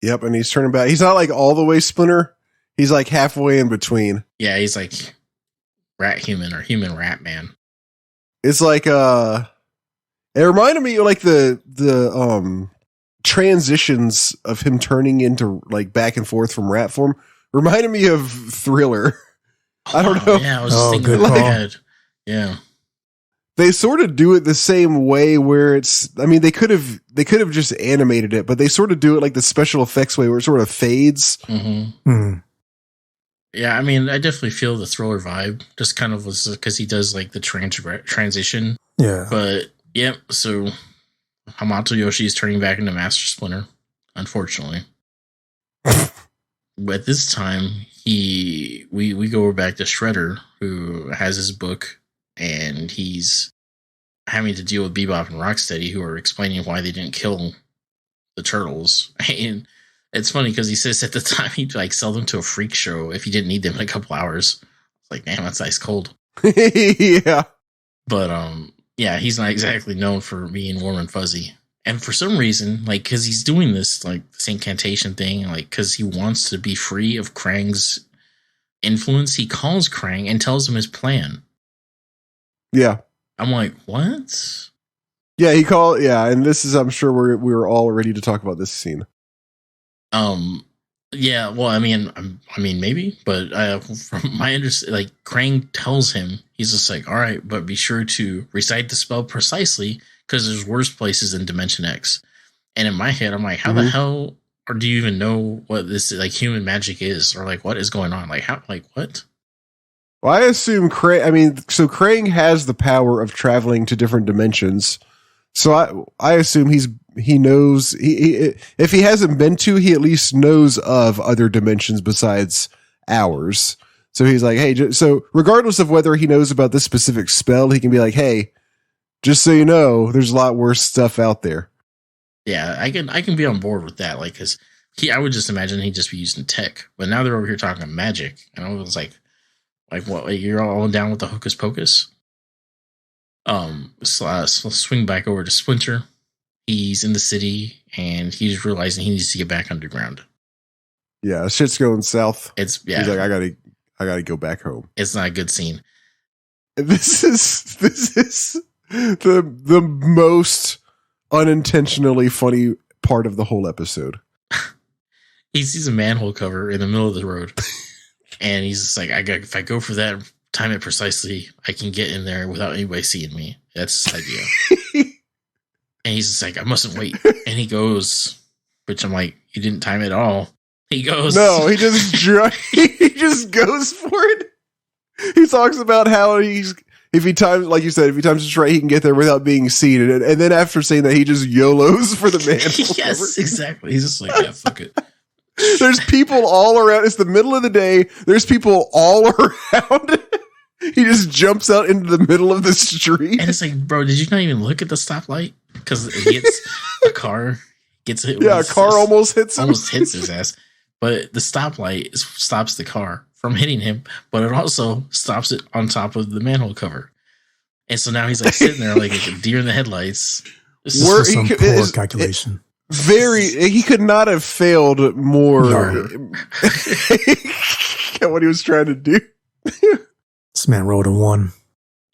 Yep, and he's turning back. He's not all the way Splinter. He's halfway in between. Yeah, he's rat human or human rat man. It's it reminded me the transitions of him turning into back and forth from rat form reminded me of Thriller. I don't know. Yeah, I was just thinking in my head. Yeah. They sort of do it the same way where they could have just animated it, but they sort of do it the special effects way where it sort of fades. Mm-hmm. Mm. Yeah, I definitely feel the Thriller vibe. Just kind of was because he does the transition. Yeah. But yeah, so Hamato Yoshi is turning back into Master Splinter, unfortunately. But this time we go back to Shredder, who has his book, and he's having to deal with Bebop and Rocksteady, who are explaining why they didn't kill the turtles. And it's funny because he says at the time he'd sell them to a freak show if he didn't need them in a couple hours. It's damn, that's ice cold. Yeah. But yeah, he's not exactly known for being warm and fuzzy. And for some reason, because he's doing this, this incantation thing, because he wants to be free of Krang's influence, he calls Krang and tells him his plan. Yeah. I'm like, what? Yeah, he called, and this is, I'm sure we were all ready to talk about this scene. Yeah, well, maybe, but from my understanding, Krang tells him, he's just all right, but be sure to recite the spell precisely, because there's worse places than Dimension X. And in my head, I'm like, how the hell, or do you even know what this human magic is, or what is going on? What? Well, I assume Krang has the power of traveling to different dimensions. So I assume he knows, if he hasn't been to, he at least knows of other dimensions besides ours. So he's like, hey, so regardless of whether he knows about this specific spell, he can be like, hey, just so you know, there's a lot worse stuff out there. Yeah, I can be on board with that. Because I would just imagine he'd just be using tech. But now they're over here talking magic. And I was like what? You're all down with the hocus pocus? Swing back over to Splinter. He's in the city and he's realizing he needs to get back underground. Yeah, shit's going south. He's like, I gotta go back home. It's not a good scene. This is the most unintentionally funny part of the whole episode. he sees a manhole cover in the middle of the road, and he's just like, if I go for that, time it precisely, I can get in there without anybody seeing me. That's his idea. And he's just like, I mustn't wait. And he goes, which I'm like, you didn't time it at all. He goes, no, he just he just goes for it. He talks about how if he times, like you said, if he times it right, he can get there without being seen. And then after saying that, he just YOLOs for the manhole yes, cover. Exactly. He's just like, yeah, fuck it. There's people all around. It's the middle of the day. There's people all around. He just jumps out into the middle of the street. And it's like, bro, did you not even look at the stoplight? Because it hits a car, gets hit. Yeah, a car almost hits him. Almost hits his ass. But the stoplight stops the car from hitting him, but it also stops it on top of the manhole cover. And so now he's like sitting there like a deer in the headlights. This is some poor calculation. He could not have failed more at what he was trying to do. This man rolled a 1.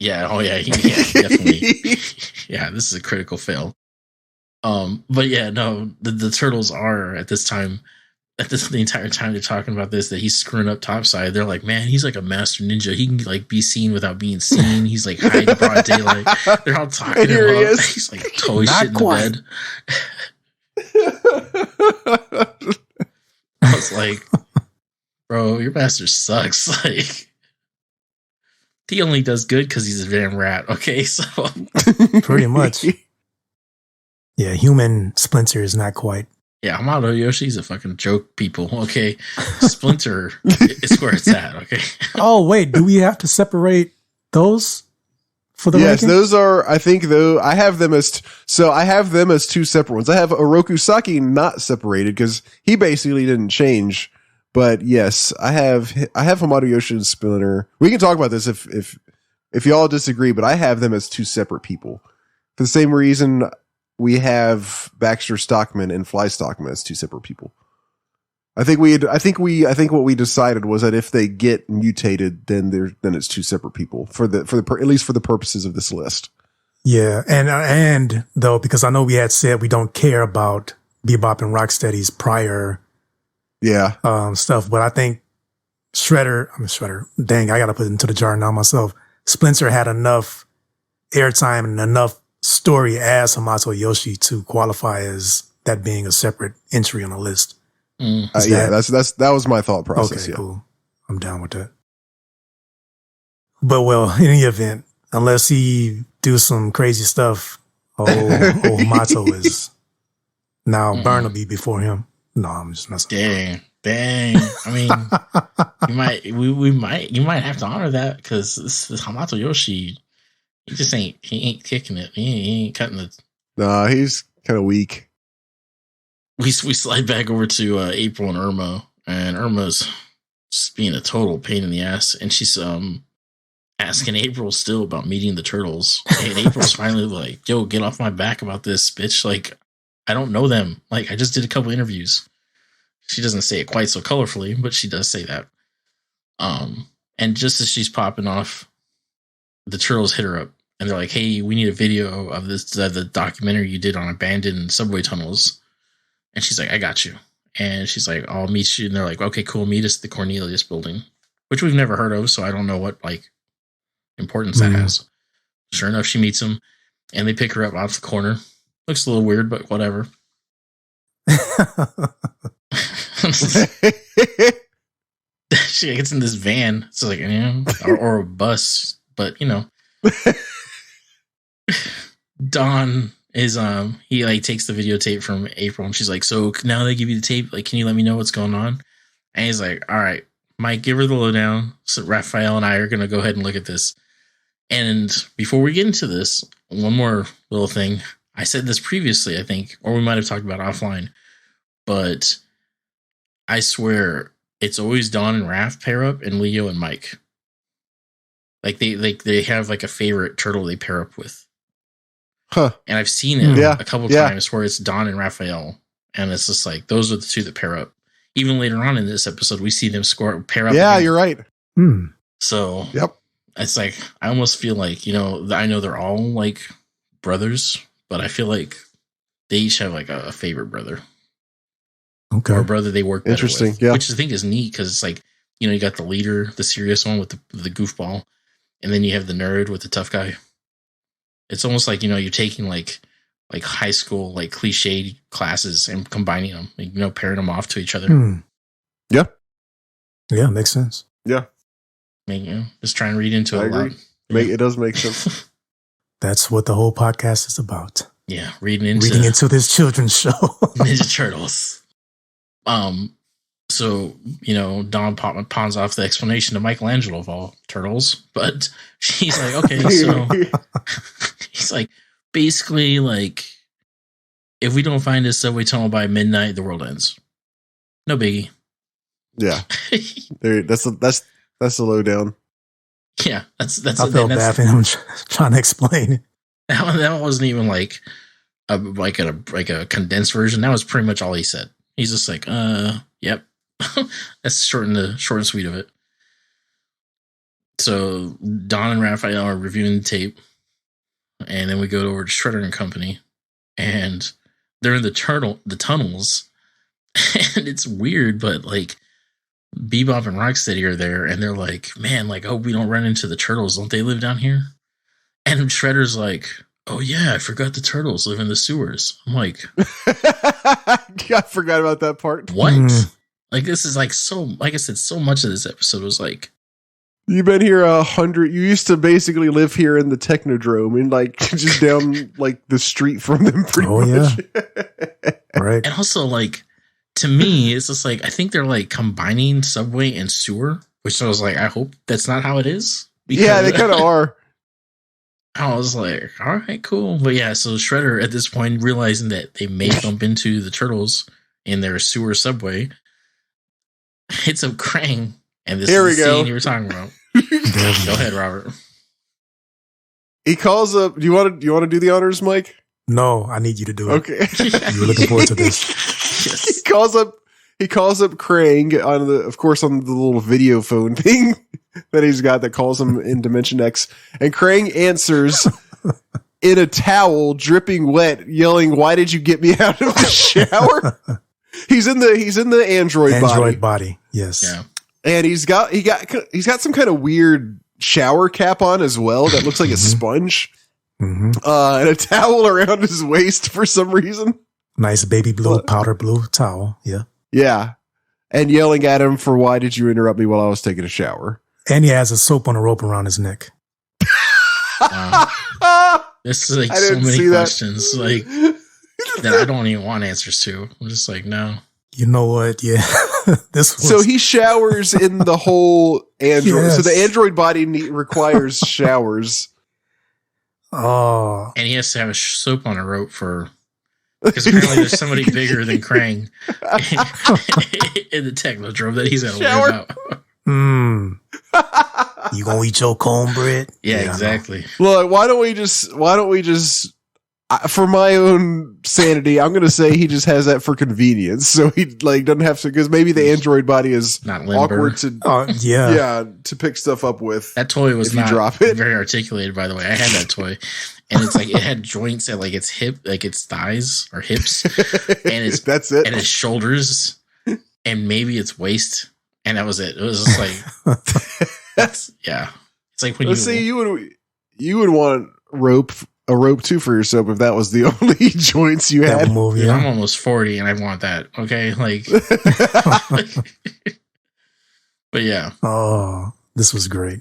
Yeah, oh yeah, definitely. Yeah, this is a critical fail. But yeah, no, the turtles are at this time, the entire time they're talking about this, that he's screwing up topside. They're like, man, he's like a master ninja. He can like be seen without being seen. He's like hiding broad daylight. They're all talking him up. He's like totally shit in the bed. I was like, bro, your master sucks. Like, he only does good because he's a damn rat. Okay, so pretty much. Yeah, human Splinter is not quite. Yeah, Hamato Yoshi's a fucking joke, people. Okay, Splinter is where it's at. Okay. Oh wait, do we have to separate those for the yes, ranking? Those are. I think though I have them as I have them as 2 separate ones. I have Oroku Saki not separated because he basically didn't change. But yes, I have Hamato Yoshi and Splinter. We can talk about this if y'all disagree, but I have them as 2 separate people for the same reason. We have Baxter Stockman and Fly Stockman as 2 separate people. I think what we decided was that if they get mutated, then it's 2 separate people at least for the purposes of this list. Yeah, and though, because I know we had said we don't care about Bebop and Rocksteady's prior stuff, but I think Shredder. Dang, I gotta put it into the jar now myself. Splinter had enough airtime and enough story as Hamato Yoshi to qualify as that being a separate entry on the list. That was my thought process. Okay, cool. I'm down with that. But well, in any event, unless he do some crazy stuff, Hamato is now Barnaby before him. No, I'm just messing. Dang. I mean, you might have to honor that because this Hamato Yoshi. He ain't kicking it. He ain't cutting it. Nah, he's kind of weak. We slide back over to April and Irma's just being a total pain in the ass, and she's asking April still about meeting the turtles, and April's finally like, "Yo, get off my back about this, bitch! Like, I don't know them. Like, I just did a couple interviews." She doesn't say it quite so colorfully, but she does say that. And just as she's popping off, the turtles hit her up. And they're like, hey, we need a video of this, the documentary you did on abandoned subway tunnels. And she's like, I got you. And she's like, I'll meet you. And they're like, okay, cool. Meet us at the Cornelius building, which we've never heard of. So I don't know what like importance that has. Sure enough, she meets him and they pick her up off the corner. Looks a little weird, but whatever. She gets in this van. It's like, or a bus, but Don is he like takes the videotape from April and she's like, so now they give you the tape, like, can you let me know what's going on? And he's like, all right, Mike, give her the lowdown. So Raphael and I are gonna go ahead and look at this. And before we get into this, one more little thing. I said this previously, I think, or we might have talked about offline, but I swear it's always Don and Raph pair up and Leo and Mike. Like they have like a favorite turtle they pair up with. Huh. And I've seen it a couple times where it's Don and Raphael. And it's just like, those are the 2 that pair up. Even later on in this episode, we see them pair up. Yeah, you're right. So it's like, I almost feel like, I know they're all like brothers, but I feel like they each have like a favorite brother. Okay. or a brother they work better Interesting, with, yeah. which I think is neat because it's like, you got the leader, the serious one with the goofball, and then you have the nerd with the tough guy. It's almost like, you're taking like high school, like cliched classes and combining them, pairing them off to each other. Yeah. Yeah, makes sense. Yeah. Just try and read into it a lot. It does make sense. That's what the whole podcast is about. Yeah, reading into this children's show. Ninja Turtles. So, Dawn pawns off the explanation to Michelangelo of all turtles, but she's like, okay, so he's like, basically, like, if we don't find this subway tunnel by midnight, the world ends. No biggie. Yeah. That's the lowdown. Yeah, that's. I felt bad for him trying to explain it. That wasn't even like a condensed version. That was pretty much all he said. He's just like, yep. That's short and sweet of it. So Don and Raphael are reviewing the tape, and then we go over to Shredder and Company, and they're in the tunnels, and it's weird, but like Bebop and Rocksteady are there, and they're like, man, like, hope we don't run into the turtles. Don't they live down here? And Shredder's like, oh yeah, I forgot the turtles live in the sewers. I'm like, I forgot about that part. What? Like, this is like like I said, so much of this episode was like, you've been here 100. You used to basically live here in the Technodrome and like just down like the street from them pretty much. Yeah. Right. And also, like, to me, it's just like, I think they're like combining subway and sewer, which I was like, I hope that's not how it is. Yeah, they kind of are. I was like, all right, cool. But yeah, so Shredder at this point, realizing that they may bump into the turtles in their sewer subway, hits up Krang, and this Here is the we go. scene you were talking about. Go ahead, Robert. He calls up. Do you want to do the honors, Mike? No, I need you to do it. Okay. You're looking forward to this. Yes. He calls up Krang on the little video phone thing that he's got that calls him in Dimension X, and Krang answers in a towel, dripping wet, yelling, "Why did you get me out of the shower?" He's in the android body. Yes. Yeah. And he's got some kind of weird shower cap on as well that looks like a sponge. Mm-hmm. And a towel around his waist for some reason. Nice baby blue, powder blue towel. Yeah. Yeah. And yelling at him for, "Why did you interrupt me while I was taking a shower?" And he has a soap on a rope around his neck. This is like so many questions like that I don't even want answers to. I'm just like, no. You know what? Yeah. So he showers in the whole android. Yes. So the android body requires showers. Oh. And he has to have a soap on a rope because apparently there's somebody bigger than Krang in the Technodrome that he's got to worry about. You gonna eat your cornbread? Yeah, exactly. Look, why don't we just for my own sanity, I'm going to say he just has that for convenience. So he like doesn't have to, because maybe the android body is not limber. Awkward to to pick stuff up with. That toy was not drop it. Very articulated, by the way. I had that toy, and it's like it had joints at like its hip, like its thighs or hips, and that's it, and its shoulders, and maybe its waist, and that was it. It was just like It's like when you would want a rope too for yourself if that was the only joints you had. Yeah, I'm almost 40 and I want that. Okay, like, but yeah. Oh, this was great.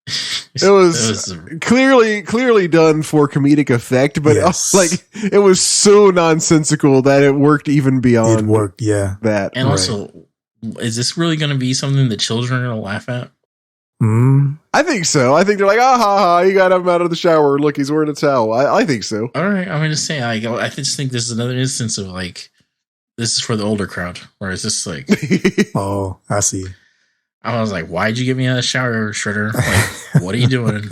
It was clearly done for comedic effect, but it was so nonsensical that it worked even beyond. It worked, yeah. That and also, is this really going to be something that children are going to laugh at? I think so. I think they're like, ha ha, you got him out of the shower. Look, he's wearing a towel. I think so. All right, I'm going to say, I just think this is another instance of like, this is for the older crowd, where it's just like, oh, I see. I was like, why'd you get me out of the shower, Shredder? Like, what are you doing?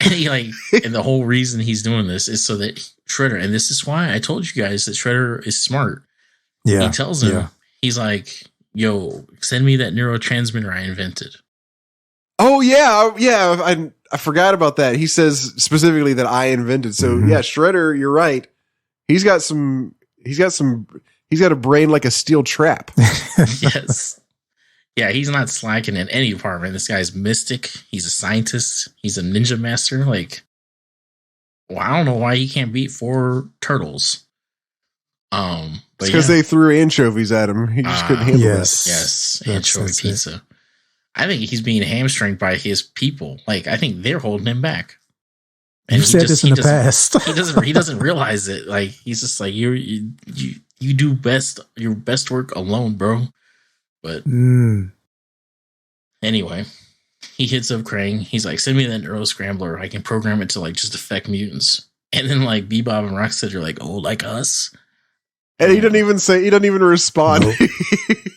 And he and the whole reason he's doing this is so that Shredder, and this is why I told you guys that Shredder is smart. Yeah. He tells him, he's like, yo, send me that neurotransmitter I invented. Oh yeah. I forgot about that. He says specifically that I invented. So yeah, Shredder, you're right. He's got some He's got a brain like a steel trap. Yes. Yeah, he's not slacking in any department. This guy's mystic. He's a scientist. He's a ninja master. Like, well, I don't know why he can't beat 4 turtles. Because they threw anchovies at him. He just couldn't handle that. Yes, anchovy pizza. I think he's being hamstringed by his people. Like, I think they're holding him back. And you said this in the past. He doesn't realize it. Like, he's just like, you do your best work alone, bro. But anyway, he hits up Krang. He's like, send me that Neuro Scrambler. I can program it to like just affect mutants. And then like Bebop and Rocksteady are like, oh, like us. And he doesn't even respond. Nope.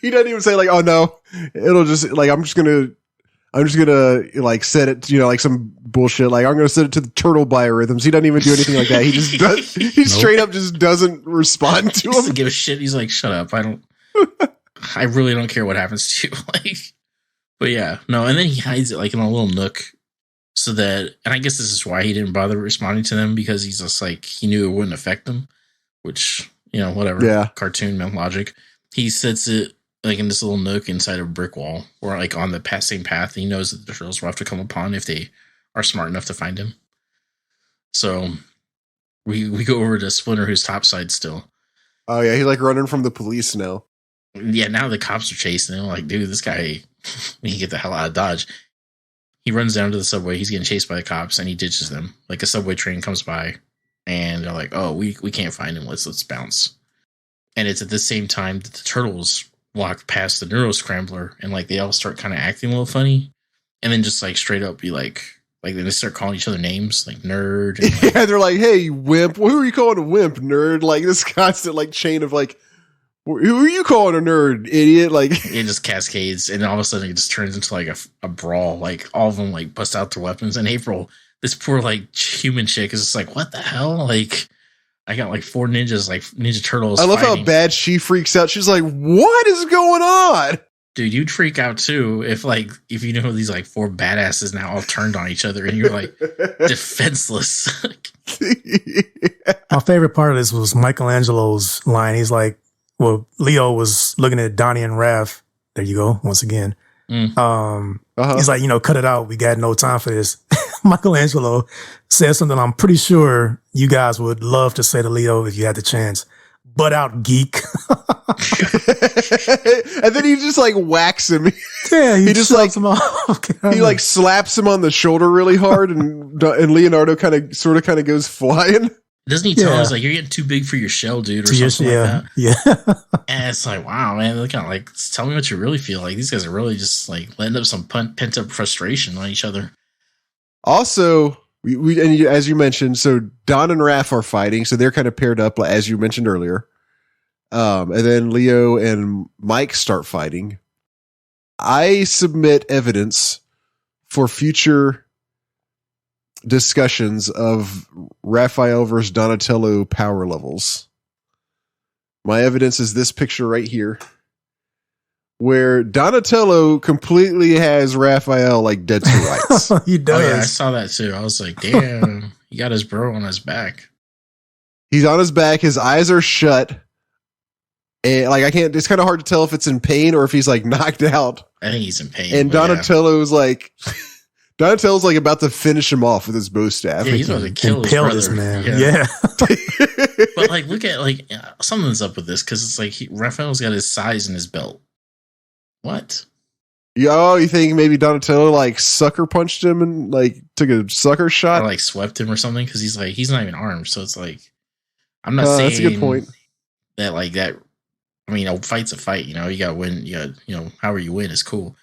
He doesn't even say like, oh no, it'll just like, I'm just gonna like set it, like some bullshit. Like I'm going to set it to the turtle biorhythms. He doesn't even do anything like that. He just does. He straight up just doesn't respond to him. He doesn't give a shit. He's like, shut up. I really don't care what happens to you. Like, but yeah, no. And then he hides it like in a little nook so that, and I guess this is why he didn't bother responding to them, because he's just like, he knew it wouldn't affect them, which, whatever. Yeah. Cartoon logic. He sets it like in this little nook inside a brick wall, or like on the same path. He knows that the turtles will have to come upon if they are smart enough to find him. So we go over to Splinter, who's topside still. Oh yeah, he's like running from the police now. Yeah, now the cops are chasing him. Like, dude, this guy, we can get the hell out of Dodge. He runs down to the subway. He's getting chased by the cops, and he ditches them. Like a subway train comes by, and they're like, "Oh, we can't find him. Let's bounce." And it's at the same time that the turtles walk past the Neuro Scrambler, and like they all start kind of acting a little funny, and then just like straight up be like they start calling each other names, like nerd. And, like, yeah, they're like, "Hey, wimp! Who are you calling a wimp, nerd?" Like this constant like chain of like, "Who are you calling a nerd, idiot?" Like it just cascades, and all of a sudden it just turns into like a brawl. Like all of them like bust out their weapons, and April, this poor like human chick, is just like, "What the hell?" Like, I got like 4 ninjas, like Ninja Turtles. I love how bad she freaks out. She's like, "What is going on?" Dude, you'd freak out too if you know these like 4 badasses now all turned on each other and you're like defenseless. My favorite part of this was Michelangelo's line. He's like, well, Leo was looking at Donnie and Raph. There you go. Once again. He's like, cut it out. We got no time for this. Michelangelo says something I'm pretty sure you guys would love to say to Leo if you had the chance. Butt out, geek. And then he just like whacks him. Yeah, he just like him off. He like slaps him on the shoulder really hard, and Leonardo kind of goes flying. Doesn't he tell us like, you're getting too big for your shell, dude, or something like that? Yeah. And it's like, wow, man, look at like, tell me what you really feel. Like these guys are really just like letting up some pent up frustration on each other. Also, we and as you mentioned, so Don and Raph are fighting, so they're kind of paired up, as you mentioned earlier. And then Leo and Mike start fighting. I submit evidence for future discussions of Raphael versus Donatello power levels. My evidence is this picture right here, where Donatello completely has Raphael like dead to rights. He does. Oh, yeah, I saw that too. I was like, damn, he got his bro on his back. He's on his back. His eyes are shut. And like, it's kind of hard to tell if it's in pain or if he's like knocked out. I think he's in pain. And Donatello's like about to finish him off with his bow staff. Yeah, he's about to kill his brother. This man. Yeah. But like, look at like something's up with this, because it's like Raphael's got his size in his belt. What? You think maybe Donatello like sucker punched him and like took a sucker shot, or like swept him or something? Because he's not even armed, so it's like, I'm not saying that's a good point. That like that. I mean, a fight's a fight. You gotta win. However you win is cool,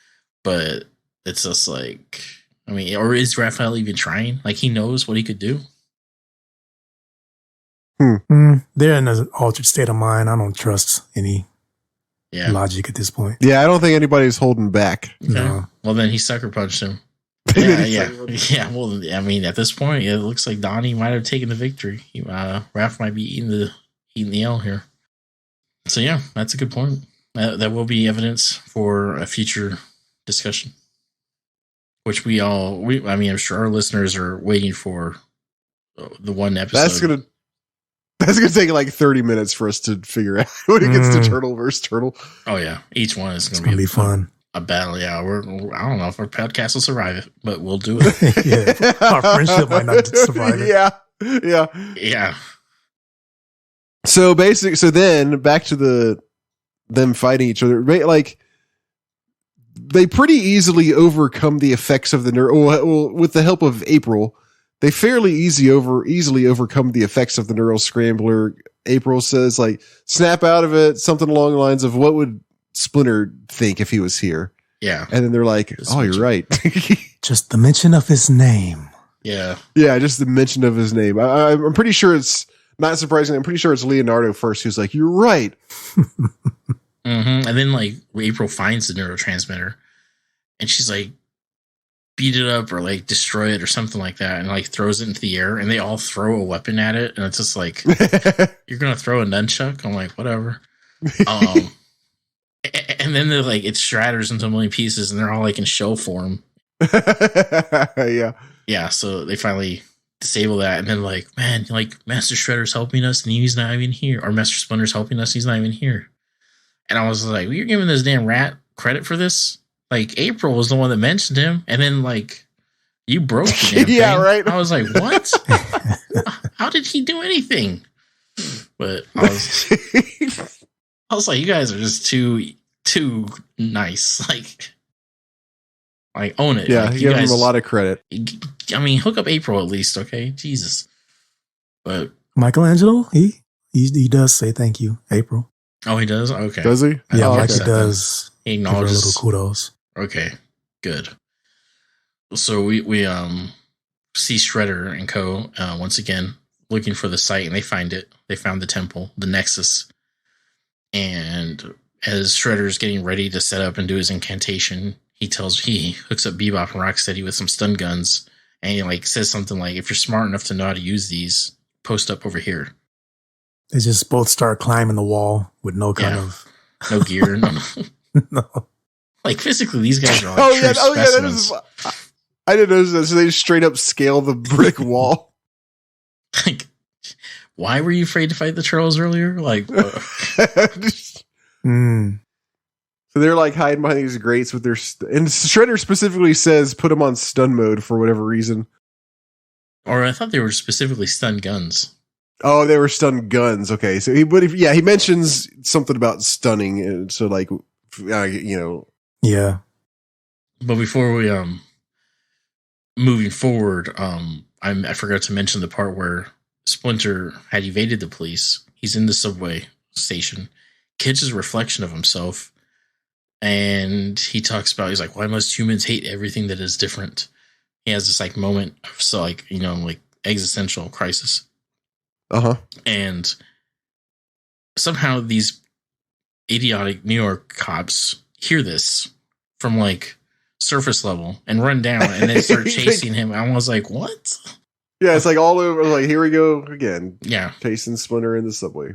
but it's just like, I mean, or is Raphael even trying? Like he knows what he could do. They're in an altered state of mind. I don't trust any logic at this point. Yeah, I don't think anybody's holding back. Okay. No. Well, then he sucker punched him. Yeah. Well, I mean, at this point, it looks like Donnie might have taken the victory. Raph might be eating the L here. So yeah, that's a good point. That will be evidence for a future discussion, which I'm sure our listeners are waiting for the one episode. That's going to take like 30 minutes for us to figure out when it gets to turtle versus turtle. Oh, yeah. Each one is going to be fun. A battle. Yeah. I don't know if our podcast will survive it, but we'll do it. Yeah. Our friendship might not survive it. Yeah. Yeah. Yeah. So then back to them fighting each other. Like, they pretty easily overcome the effects of the well, with the help of April. They fairly easily overcome the effects of the neural scrambler. April says, like, snap out of it, something along the lines of, what would Splinter think if he was here? Yeah. And then they're like, you're right. Just the mention of his name. Yeah. Yeah, just the mention of his name. I'm pretty sure it's, not surprising, I'm pretty sure it's Leonardo first who's like, you're right. And then, like, April finds the neurotransmitter, and she's like, beat it up or like destroy it or something like that, and like throws it into the air, and they all throw a weapon at it, and it's just like, you're gonna throw a nunchuck? I'm like, whatever. And then they're like, it shatters into a million pieces, and they're all like in shell form. Yeah. So they finally disable that, and then like, man, like Master Shredder's helping us, and he's not even here, or Master Splinter's helping us, he's not even here. And I was like, well, you're giving this damn rat credit for this? Like, April was the one that mentioned him, and then, like, you broke the damn thing. Yeah, right. I was like, what? How did he do anything? But I was like, you guys are just too nice. Like own it. Yeah, like, you give him a lot of credit. I mean, hook up April at least, okay? Jesus. But Michelangelo, he does say thank you, April. Oh, he does? Okay. Does he? Yeah, okay. He does. He acknowledges. A little kudos. Okay, good. So we see Shredder and co. Once again looking for the site, and they find it. They found the temple, the Nexus. And as Shredder's getting ready to set up and do his incantation, he hooks up Bebop and Rocksteady with some stun guns, and he like says something like, "If you're smart enough to know how to use these, post up over here." They just both start climbing the wall with no kind of no gear. No. Like, physically, these guys are like specimens. I didn't know that. So they just straight up scale the brick wall. Like, why were you afraid to fight the trolls earlier? Like, So they're like hiding behind these grates with their and Shredder specifically says put them on stun mode for whatever reason. Or I thought they were specifically stun guns. Oh, they were stun guns. Okay, so he mentions something about stunning, and so like, yeah. But before we moving forward, I forgot to mention the part where Splinter had evaded the police. He's in the subway station, catches a reflection of himself, and he talks about, he's like, why must humans hate everything that is different? He has this like moment of like existential crisis. And somehow these idiotic New York cops hear this from like surface level and run down, and then start chasing him. I was like, what? Yeah, it's like all over. Like, here we go again. Yeah, chasing Splinter in the subway.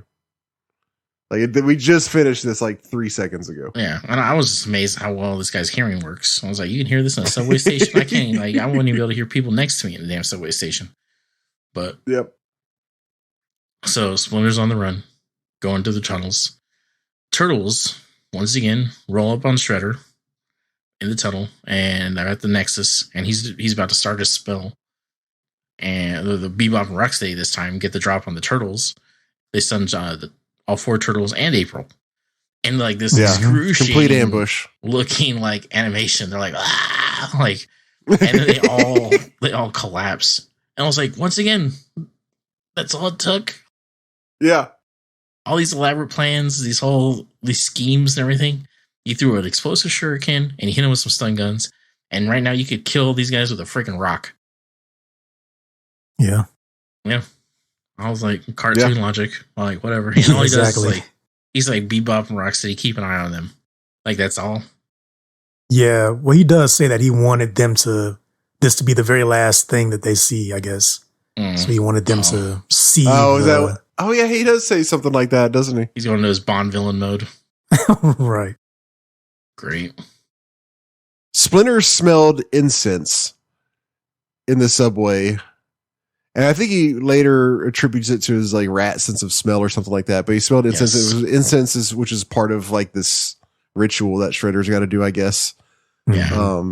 Like, we just finished this like 3 seconds ago. Yeah, and I was just amazed how well this guy's hearing works. I was like, you can hear this in a subway station? I can't. Like, I wouldn't even be able to hear people next to me in the damn subway station. But yep. So Splinter's on the run, going to the tunnels. Turtles once again roll up on Shredder in the tunnel, and they're at the Nexus, and he's about to start his spell. And the Bebop and Rocksteady this time get the drop on the turtles. They stun all 4 turtles and April, and like this excruciating, complete ambush looking like animation. They're like, ah, like, and then they all collapse. And I was like, once again, that's all it took. Yeah. All these elaborate plans, these schemes and everything. You threw an explosive shuriken and you hit him with some stun guns. And right now you could kill these guys with a freaking rock. Yeah. Yeah. I was like, cartoon logic. Like, whatever. And all he does is like, he's like Bebop and Rocksteady, keep an eye on them. Like, that's all. Yeah. Well, he does say that he wanted this to be the very last thing that they see, I guess. So he wanted them to see. Oh, is that? Oh, yeah, he does say something like that, doesn't he? He's going into his Bond villain mode. Right. Great. Splinter smelled incense in the subway, And I think he later attributes it to his like rat sense of smell or something like that. But he smelled incense. Yes. It was incense, which is part of like this ritual that Shredder's got to do, I guess. Yeah.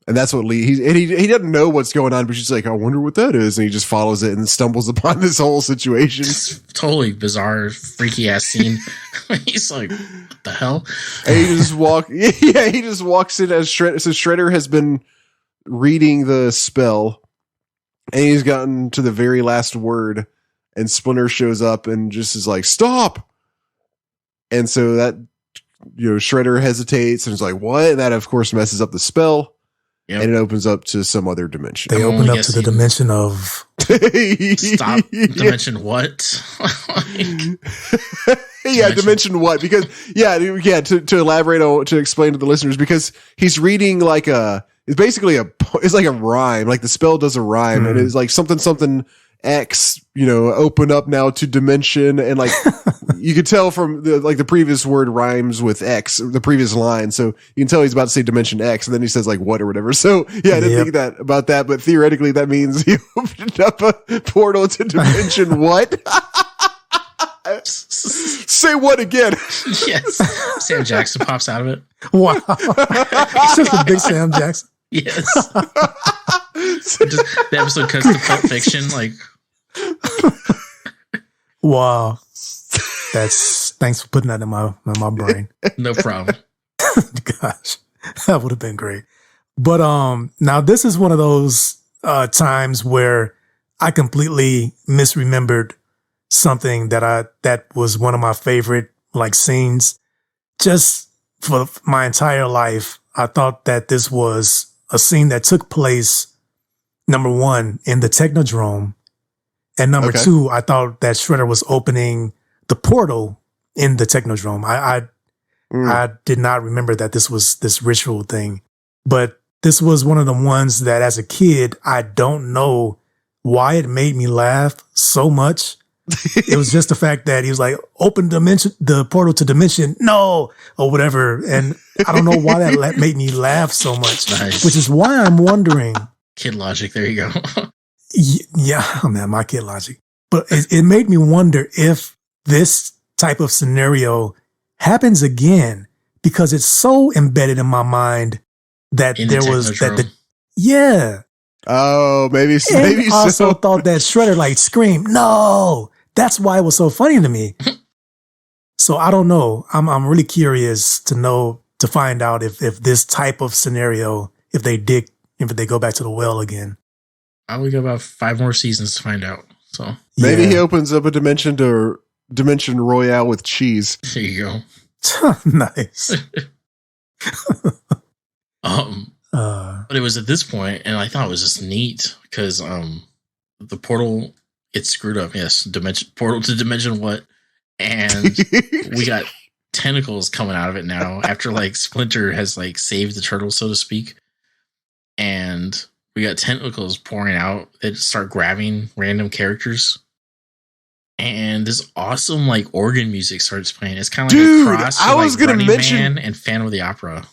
And that's what he doesn't know what's going on, but he's like, I wonder what that is. And he just follows it and stumbles upon this whole situation. It's totally bizarre, freaky ass scene. He's like, what the hell? And he just walks in as Shredder. So Shredder has been reading the spell and he's gotten to the very last word and Splinter shows up and just is like, stop. And so that, Shredder hesitates and is like, what? And that of course messes up the spell. Yep. And it opens up to some other dimension. They open up to the dimension of stop. Dimension what? Dimension what? Because to elaborate on, to explain to the listeners, because he's reading like it's basically it's like a rhyme. Like the spell does a rhyme, and it's like something X, open up now to dimension, and like you could tell from the previous word rhymes with X, the previous line, so you can tell he's about to say dimension X, and then he says like what or whatever. So yeah, I didn't think about that, but theoretically that means he opened up a portal to dimension what? Say what again? Yes, Sam Jackson pops out of it. Wow, it's just a big Sam Jackson. Yes. The episode cuts to Pulp Fiction, like. Wow, thanks for putting that in my brain. No problem. Gosh, that would have been great. But now this is one of those times where I completely misremembered something that was one of my favorite like scenes. Just for my entire life, I thought that this was a scene that took place, number one, in the Technodrome. And number two, I thought that Shredder was opening the portal in the Technodrome. I did not remember that this was this ritual thing, but this was one of the ones that as a kid, I don't know why it made me laugh so much. It was just the fact that he was like, open the portal to dimension, no, or whatever. And I don't know why that made me laugh so much, which is why I'm wondering. Kid logic, there you go. Yeah, man, my kid logic. But it made me wonder if this type of scenario happens again, because it's so embedded in my mind that there was that. Yeah. Oh, maybe I also thought that Shredder like screamed, no. That's why it was so funny to me. So I don't know. I'm really curious to find out if this type of scenario, if they go back to the well again. I would go about 5 more seasons to find out. So maybe he opens up a dimension to Dimension Royale with cheese. There you go. Nice. But it was at this point, and I thought it was just neat because the portal gets screwed up. Yes, portal to dimension what, and we got tentacles coming out of it now after like Splinter has like saved the turtle, so to speak, and we got tentacles pouring out that start grabbing random characters. And this awesome like organ music starts playing. It's kind of like a cross. I was going to mention Man and Phantom of the Opera.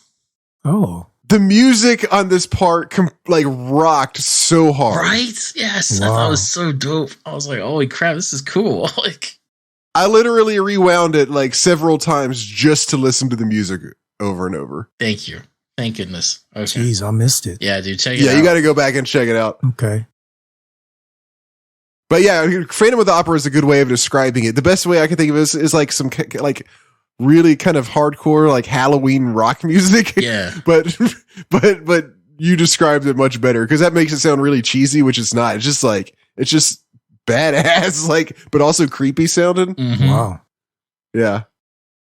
Oh, the music on this part like rocked so hard, right? Yes, wow. I thought it was so dope. I was like, "Holy crap, this is cool!" Like, I literally rewound it like several times just to listen to the music over and over. Thank you, thank goodness. Okay. Jeez, I missed it. Yeah, dude, check it out. Yeah, you got to go back and check it out. Okay. But yeah, Phantom of the Opera is a good way of describing it. The best way I can think of is like some like really kind of hardcore like Halloween rock music. Yeah. but you described it much better because that makes it sound really cheesy, which it's not. It's just badass, like, but also creepy sounding. Mm-hmm. Wow. Yeah.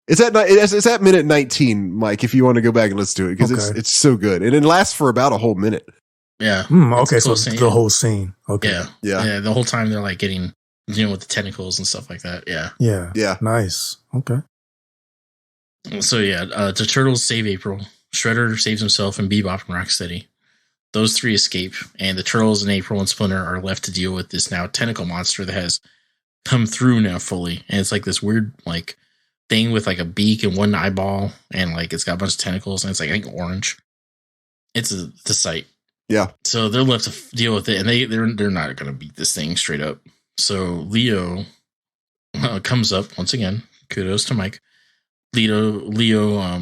It's at minute 19, Mike, if you want to go back and listen to it, because it's so good. And it lasts for about a whole minute. Yeah. Okay, so the whole scene. Okay. Yeah. The whole time they're like getting, with the tentacles and stuff like that. Yeah. Yeah. Nice. Okay. So the turtles save April. Shredder saves himself, and Bebop and Rocksteady. Those 3 escape, and the turtles and April and Splinter are left to deal with this now tentacle monster that has come through now fully. And it's like this weird like thing with like a beak and one eyeball, and like it's got a bunch of tentacles, and it's like I think orange. It's the sight. Yeah. So they're left to deal with it, and they're not going to beat this thing straight up. So Leo comes up once again. Kudos to Mike. Leo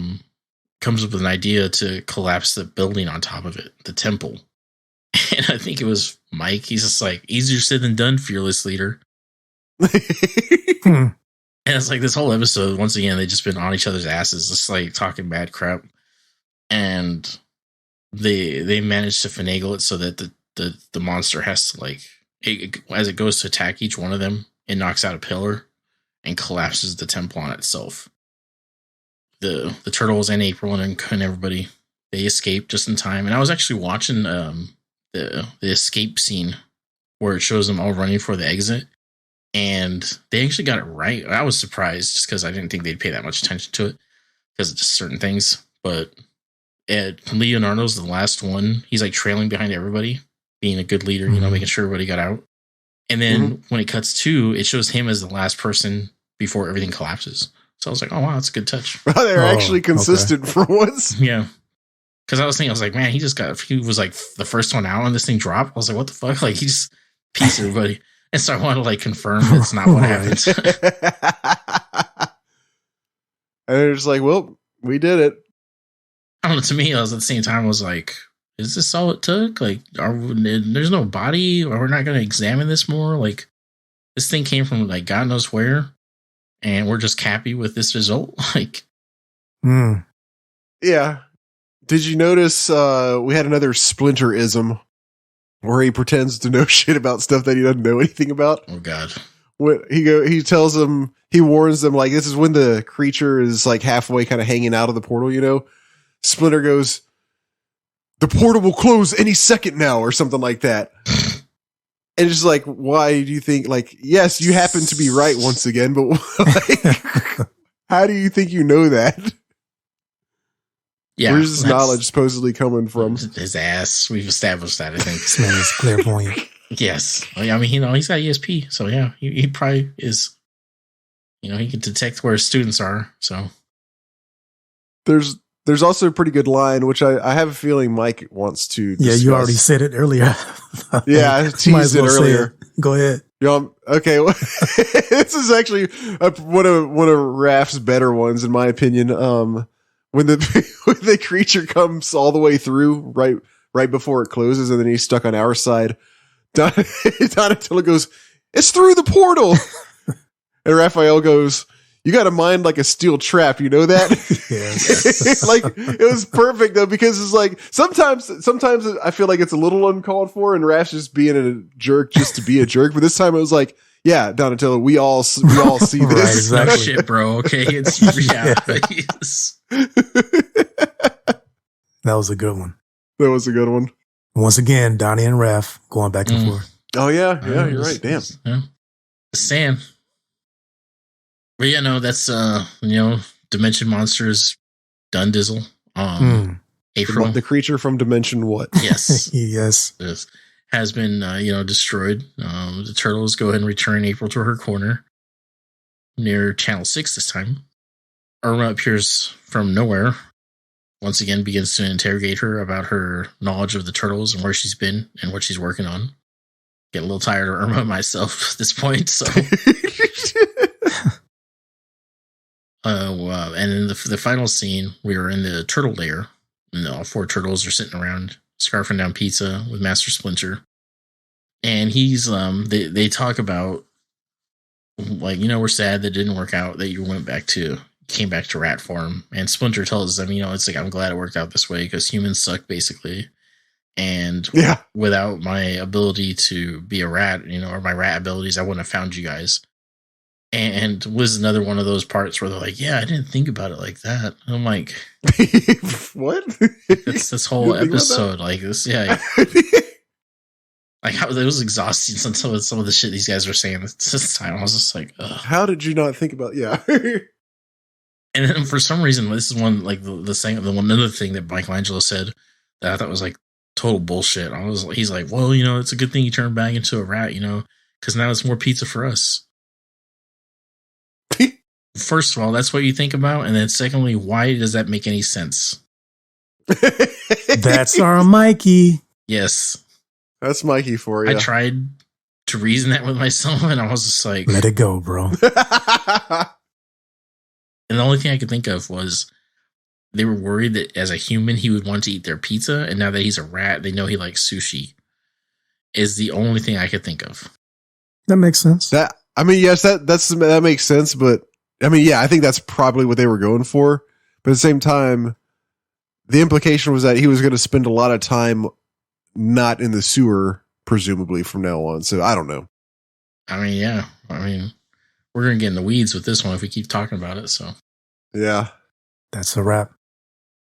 comes up with an idea to collapse the building on top of it, the temple. And I think it was Mike. He's just like, easier said than done, fearless leader. And it's like this whole episode, once again, they've just been on each other's asses, just like talking bad crap. And they managed to finagle it so that the monster has to, like, as it goes to attack each one of them, it knocks out a pillar and collapses the temple on itself. The turtles and April and everybody, they escape just in time. And I was actually watching the escape scene where it shows them all running for the exit, and they actually got it right. I was surprised just because I didn't think they'd pay that much attention to it because of just certain things. But Leonardo's the last one. He's like trailing behind everybody, being a good leader, making sure everybody got out. And then when it cuts to, it shows him as the last person before everything collapses. So I was like, oh, wow, that's a good touch. They're actually consistent for once. Yeah. Because I was like, man, he was like the first one out and this thing dropped. I was like, what the fuck? Like, he just pieced everybody. And so I want to, like, confirm that's not what happened. And they're just like, well, we did it. I don't know. To me, I was at the same time, I was like, is this all it took? Like, there's no body? Or we're not going to examine this more? Like, this thing came from, like, God knows where. And we're just happy with this result. Like, yeah. Did you notice we had another Splinter-ism where he pretends to know shit about stuff that he doesn't know anything about? Oh God! When he tells them, he warns them, like, this is when the creature is like halfway kind of hanging out of the portal. Splinter goes, the portal will close any second now, or something like that. And it's just like, why do you think, like, yes, you happen to be right once again, but like, how do you think you know that? Yeah, where's this knowledge supposedly coming from? His ass. We've established that, I think. This man is clairvoyant. Yes. I mean, he's got ESP, so yeah, he probably is. He can detect where his students are, so. There's also a pretty good line, which I have a feeling Mike wants to discuss. Yeah, you already said it earlier. Yeah, I teased it earlier. Go ahead. Okay, well, this is actually one of Raph's better ones, in my opinion. When the creature comes all the way through right before it closes, and then he's stuck on our side, Donatello goes, "It's through the portal," and Raphael goes, "You got a mind like a steel trap, you know that?" Yes. Like, it was perfect though, because it's like sometimes I feel like it's a little uncalled for, and Raph's just being a jerk just to be a jerk. But this time it was like, yeah, Donatello, we all see this. Right, exactly. No shit, bro. Okay, it's reality. That was a good one. That was a good one. Once again, Donnie and Raph going back and forth. Oh yeah, you're right. Damn. Yeah. Sam. But yeah, no, that's Dimension Monsters done dizzle. April. The creature from Dimension what? Yes. Yes. This has been destroyed. The turtles go ahead and return April to her corner near Channel 6 this time. Irma appears from nowhere. Once again begins to interrogate her about her knowledge of the turtles and where she's been and what she's working on. Getting a little tired of Irma myself at this point, so and in the final scene, we were in the turtle lair, and all four turtles are sitting around scarfing down pizza with Master Splinter. And he's they talk about, like, we're sad that it didn't work out, that you came back to rat form. And Splinter tells them, it's like, I'm glad it worked out this way because humans suck, basically. And without my ability to be a rat, or my rat abilities, I wouldn't have found you guys. And was another one of those parts where they're like, yeah, I didn't think about it like that. And I'm like, what? That's this whole episode, like this, yeah. Like, how it was exhausting. Some of the shit these guys were saying this time. I was just like, ugh. How did you not think about? Yeah. And then for some reason, this is one, like, another thing that Michelangelo said that I thought was like total bullshit. He's like, well, it's a good thing you turned back into a rat, because now it's more pizza for us. First of all, that's what you think about, and then secondly, why does that make any sense? That's our Mikey. Yes. That's Mikey for you. I tried to reason that with myself, and I was just like, let it go, bro. And the only thing I could think of was they were worried that as a human, he would want to eat their pizza. And now that he's a rat, they know he likes sushi. Is the only thing I could think of. That makes sense. That makes sense. But I mean, yeah, I think that's probably what they were going for. But at the same time, the implication was that he was going to spend a lot of time not in the sewer, presumably from now on. So I don't know. I mean, yeah. I mean, we're going to get in the weeds with this one if we keep talking about it. So, yeah. That's a wrap.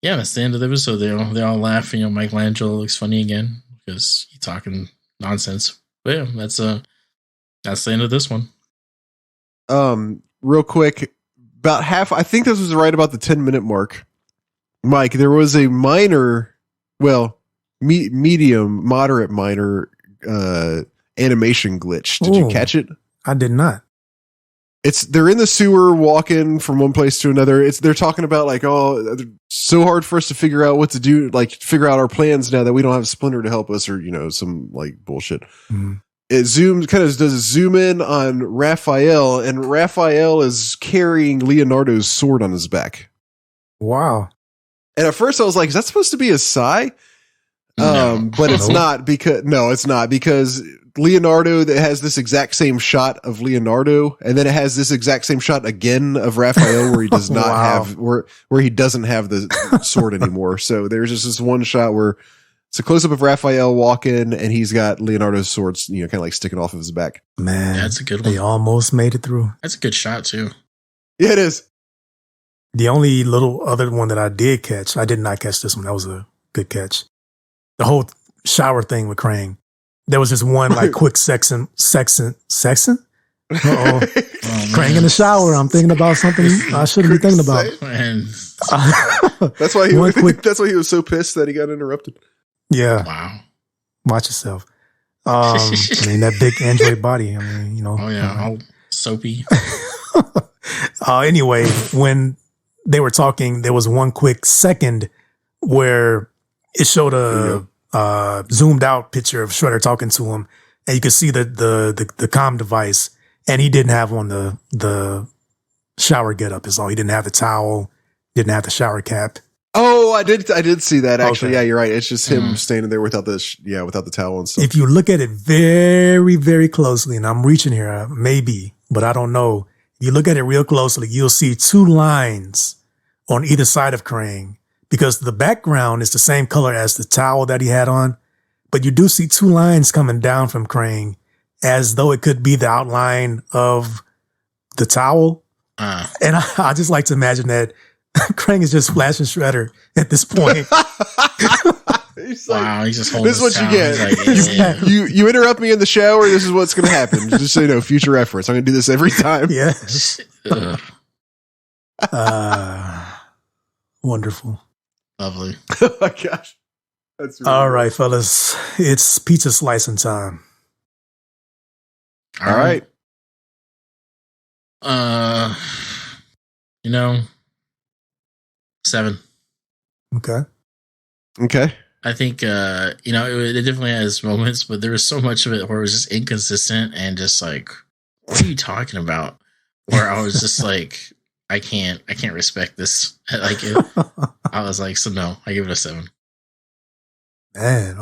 Yeah, that's the end of the episode. They all laugh. You know, Michelangelo looks funny again because he's talking nonsense. But yeah, that's the end of this one. Real quick, about half. I think this was right about the 10-minute mark. Mike, there was a minor, moderate minor animation glitch. Did you catch it? I did not. They're in the sewer walking from one place to another. They're talking about like, oh, so hard for us to figure out what to do, like figure out our plans now that we don't have Splinter to help us, or some like bullshit. Mm-hmm. It does a zoom in on Raphael, and Raphael is carrying Leonardo's sword on his back. Wow. And at first I was like, is that supposed to be a sigh? No. But it's not because Leonardo that has this exact same shot of Leonardo, and then it has this exact same shot again of Raphael where he does not have where he doesn't have the sword anymore. So there's just this one shot where it's a close up of Raphael walking, and he's got Leonardo's swords, kind of like sticking off of his back. Man, that's a good one. They almost made it through. That's a good shot too. Yeah, it is. The only little other one that I did catch, I did not catch this one. That was a good catch. The whole shower thing with Krang. There was this one like quick sexing? Uh-oh. Krang in the shower. I'm thinking about something I shouldn't be thinking about. That's why he was so pissed that he got interrupted. Yeah. Wow. Watch yourself. I mean, that big android body. I mean, Oh yeah, all soapy. Anyway, when they were talking, there was one quick second where it showed a zoomed out picture of Shredder talking to him, and you could see the comm device, and he didn't have on the shower getup is all. He didn't have the towel, didn't have the shower cap. Oh, I did see that actually. Okay. Yeah, you're right. It's just him standing there without the towel and stuff. If you look at it very, very closely, and I'm reaching here, maybe, but I don't know. If you look at it real closely, you'll see two lines on either side of Krang, because the background is the same color as the towel that he had on, but you do see two lines coming down from Krang as though it could be the outline of the towel. And I just like to imagine that Krang is just flashing Shredder at this point. He's just holding this is what you get. Like, you interrupt me in the shower, this is what's going to happen. Just so you know, future reference. I'm going to do this every time. Yeah. Wonderful. Lovely. Oh my gosh. That's really all right, fellas. It's pizza slicing time. All right. 7. Okay. I think, it definitely has moments, but there was so much of it where it was just inconsistent and just like, what are you talking about? Where I was just like, I can't respect this. Like, I was like, so no, I give it a 7. Man.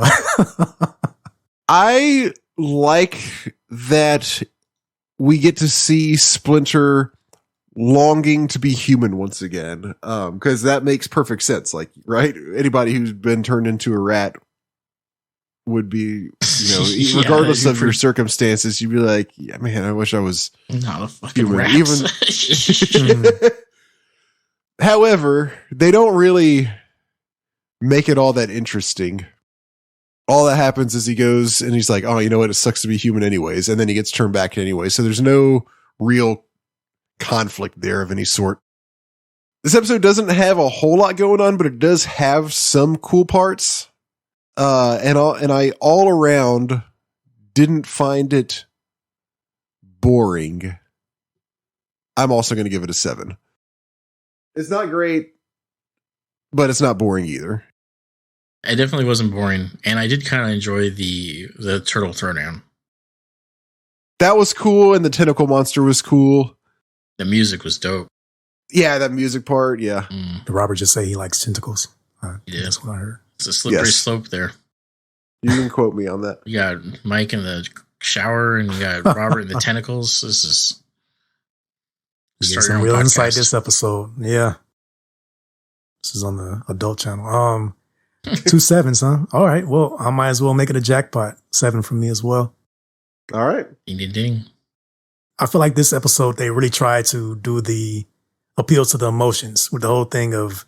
I like that we get to see Splinter longing to be human once again, because that makes perfect sense. Like, right? Anybody who's been turned into a rat would be, regardless of your circumstances, you'd be like, yeah, man, I wish I was not a fucking human. rat. However, they don't really make it all that interesting. All that happens is he goes and he's like, oh, you know what? It sucks to be human anyways. And then he gets turned back anyway. So there's no real conflict there of any sort. This episode doesn't have a whole lot going on, but it does have some cool parts. And I all around didn't find it boring. I'm also going to give it a 7. It's not great, but it's not boring either. It definitely wasn't boring, and I did kind of enjoy the turtle throwdown. That was cool, and the tentacle monster was cool. The music was dope. Yeah, that music part, yeah. Did Robert just say he likes tentacles? Yeah. That's what I heard. It's a slippery slope there. You can quote me on that. You got Mike in the shower, and you got Robert in the tentacles. This is... Get some real insight this episode. Yeah. This is on the adult channel. 2 sevens, huh? All right. Well, I might as well make it a jackpot. 7 from me as well. All right. Ding, ding, ding. I feel like this episode, they really tried to do the appeal to the emotions with the whole thing of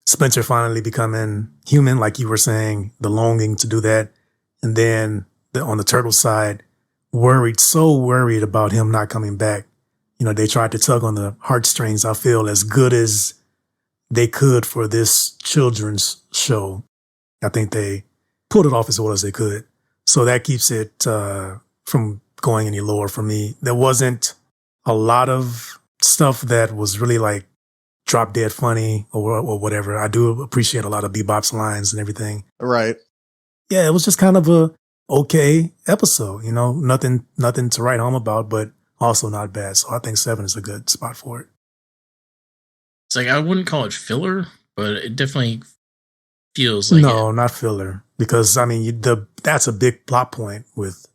Splinter finally becoming human, like you were saying, the longing to do that. And then on the turtle side, so worried about him not coming back. You know, they tried to tug on the heartstrings, I feel, as good as they could for this children's show. I think they pulled it off as well as they could. So that keeps it from going any lower for me. There wasn't a lot of stuff that was really like drop dead funny or whatever. I do appreciate a lot of Bebop's lines and everything. Right. Yeah, it was just kind of a okay episode, you know, nothing to write home about, but also not bad. So I think 7 is a good spot for it. It's like, I wouldn't call it filler, but it definitely feels like not filler, because I mean, that's a big plot point with,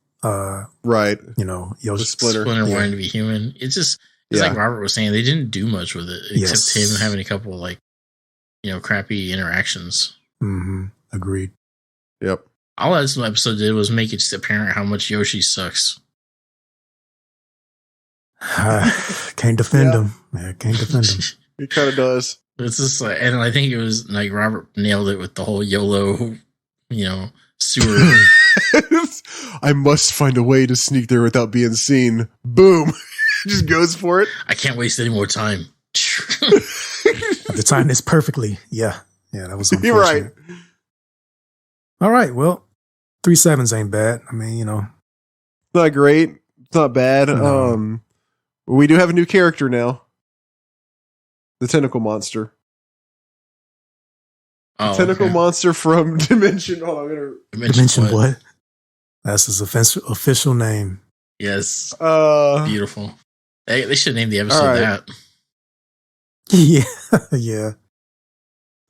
right. You know, Yoshi Splinter wanting to be human. It's just, like Robert was saying, they didn't do much with it except him having a couple of, like, you know, crappy interactions. Mm-hmm. Agreed. Yep. All that episode did was make it just apparent how much Yoshi sucks. Can't defend him. Yeah, can't defend him. He kind of does. It's just like, and I think it was like Robert nailed it with the whole YOLO, you know, sewer. I must find a way to sneak there without being seen. Boom. Just goes for it. I can't waste any more time. The time is perfectly. Yeah, that was unfortunate. You're right. All right, well, 3 sevens ain't bad. I mean, you know. Not great. It's not bad. No. We do have a new character now. The tentacle monster. Oh, the tentacle monster from Dimension. Hold on, Dimension what? That's his official name. Yes. Beautiful. They should name the episode that. Yeah.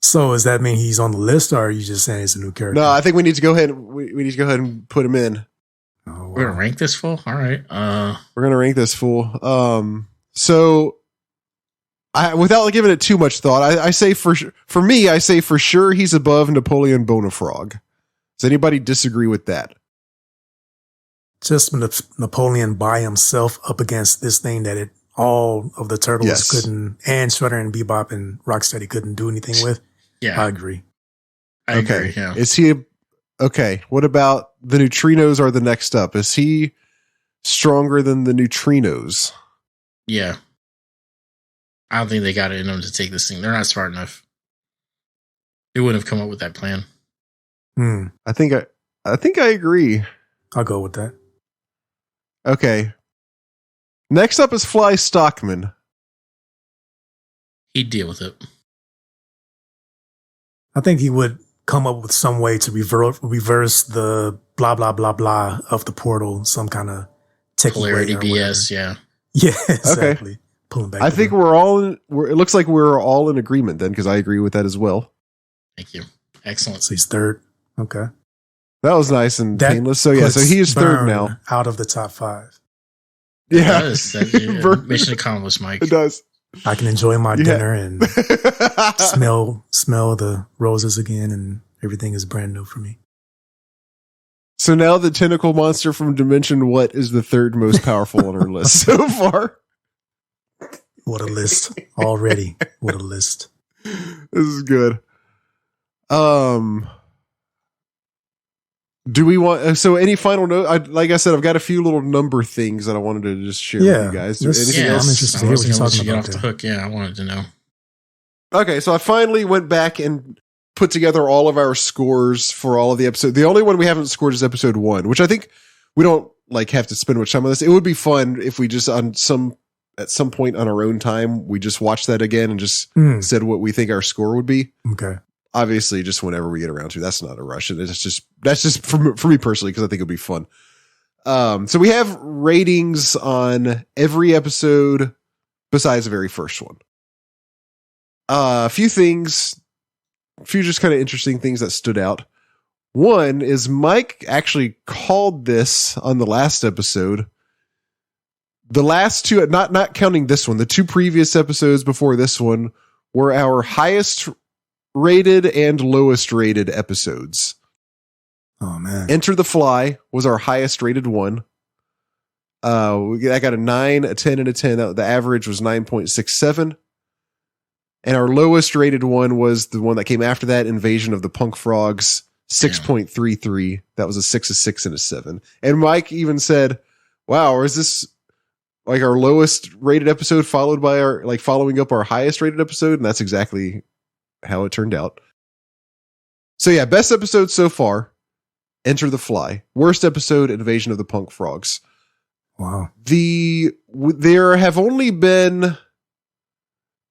So does that mean he's on the list, or are you just saying he's a new character? No, I think we need to go ahead. We need to go ahead and put him in. Oh, wow. We're gonna rank this full. All right. We're gonna rank this full. So, without giving it too much thought, I say for sure he's above Napoleon Bonafrog. Does anybody disagree with that? Just Napoleon by himself up against this thing that all of the turtles couldn't, and Shredder and Bebop and Rocksteady couldn't do anything with. Yeah, I agree. I agree. Yeah. Is he okay? What about the neutrinos? Are the next up? Is he stronger than the neutrinos? Yeah. I don't think they got it in them to take this thing. They're not smart enough. They wouldn't have come up with that plan. I think I agree. I'll go with that. Okay. Next up is Fly Stockman. He'd deal with it. I think he would come up with some way to reverse the blah, blah, blah, blah of the portal. Some kind of polarity BS, yeah. Yeah, exactly. Okay. Pulling back. I think it looks like we're all in agreement then, because I agree with that as well. Thank you. Excellent. So he's third. Okay. That was nice and painless. So yeah, so he is third now. Out of the top 5. Yeah. It does. Mission accomplished, Mike. It does. I can enjoy my dinner and smell the roses again, and everything is brand new for me. So now the tentacle monster from Dimension What is the third most powerful on our list so far. What a list already. What a list. This is good. Do we want, so any final note? Like I said, I've got a few little number things that I wanted to just share with you guys. Anything else? I'm interested to hear what you're talking about. Off the hook. Yeah, I wanted to know. Okay, so I finally went back and put together all of our scores for all of the episodes. The only one we haven't scored is episode 1, which I think we don't like have to spend much time on this. It would be fun if we just at some point on our own time, we just watched that again and just said what we think our score would be. Okay. obviously just whenever we get around to. That's not a rush. That's just for me personally, because I think it'll be fun. So we have ratings on every episode besides the very first one. A few just kind of interesting things that stood out. One is Mike actually called this on the last episode. The last two, not counting this one, the two previous episodes before this one were our highest rated and lowest rated episodes. Oh man. Enter the Fly was our highest rated one. I got a 9, a 10, and a 10. The average was 9.67. And our lowest rated one was the one that came after that, Invasion of the Punk Frogs, 6.33. That was a 6, a 6, and a 7. And Mike even said, wow, is this like our lowest rated episode followed by following up our highest rated episode? And that's exactly how it turned out. So yeah, best episode so far, Enter the Fly. Worst episode, Invasion of the Punk Frogs. Wow. There have only been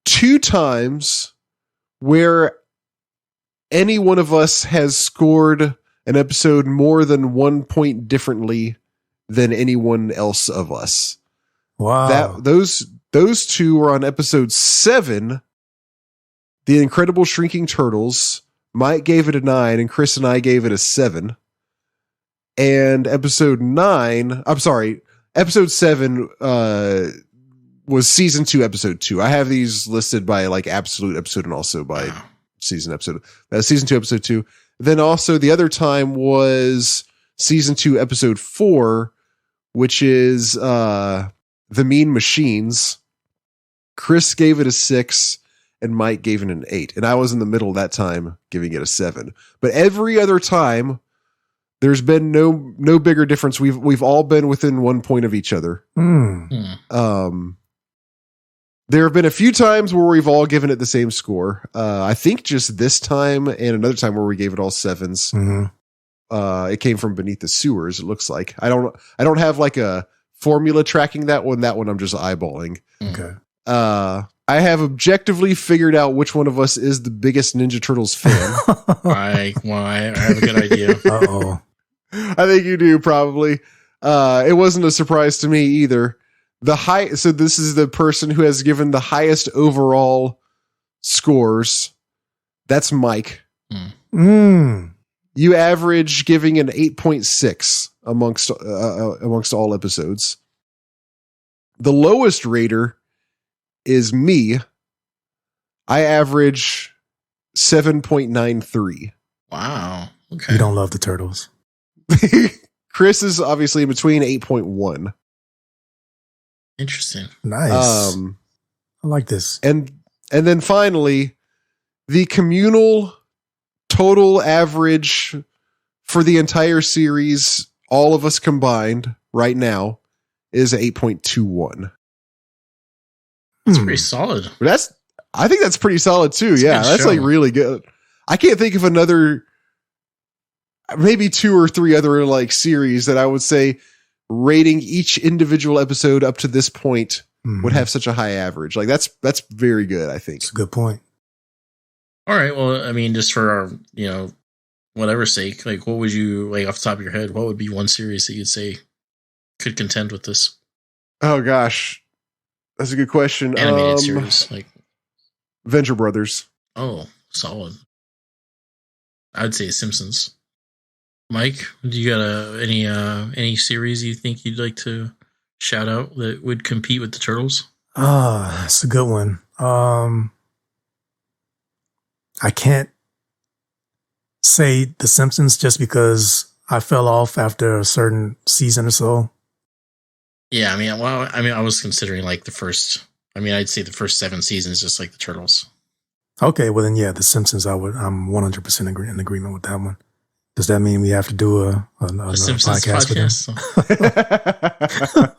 2 times where any one of us has scored an episode more than 1 point differently than anyone else of us. Wow. Those 2 were on episode 7, The Incredible Shrinking Turtles. Mike gave it a 9 and Chris and I gave it a 7. And episode 7 was season 2, episode 2. I have these listed by like absolute episode and also by season episode. That's season 2, episode 2. Then also the other time was season 2, episode 4, which is The Mean Machines. Chris gave it a 6 and Mike gave it an 8. And I was in the middle that time giving it a 7. But every other time there's been no bigger difference. We've all been within 1 point of each other. There have been a few times where we've all given it the same score. I think just this time and another time where we gave it all 7s. Mm-hmm. It came from Beneath the Sewers. It looks like I don't have like a formula tracking that one. That one I'm just eyeballing. Okay. I have objectively figured out which one of us is the biggest Ninja Turtles fan. I have a good idea. Uh-oh. I think you do probably. It wasn't a surprise to me either. So this is the person who has given the highest overall scores. That's Mike. You average giving an 8.6 amongst all episodes. The lowest rater is me. I average 7.93. Wow. Okay. You don't love the Turtles. Chris is obviously in between 8.1. Interesting. Nice. I like this. And then finally, the communal total average for the entire series, all of us combined right now, is 8.21. That's pretty solid. I think that's pretty solid too. That's like really good. I can't think of another, maybe 2 or 3 other like series that I would say rating each individual episode up to this point would have such a high average. Like that's very good, I think. That's a good point. All right. Well, I mean, just for our, whatever sake, like what would you, like off the top of your head, what would be one series that you'd say could contend with this? Oh gosh. That's a good question. Animated series, like Venture Brothers. Oh, solid. I'd say Simpsons. Mike, do you got any series you think you'd like to shout out that would compete with the Turtles? That's a good one. I can't say The Simpsons just because I fell off after a certain season or so. Yeah, I was considering like I'd say the first 7 seasons just like the Turtles. Okay, well then, yeah, The Simpsons, I'm 100% in agreement with that one. Does that mean we have to do a Simpsons podcast for them?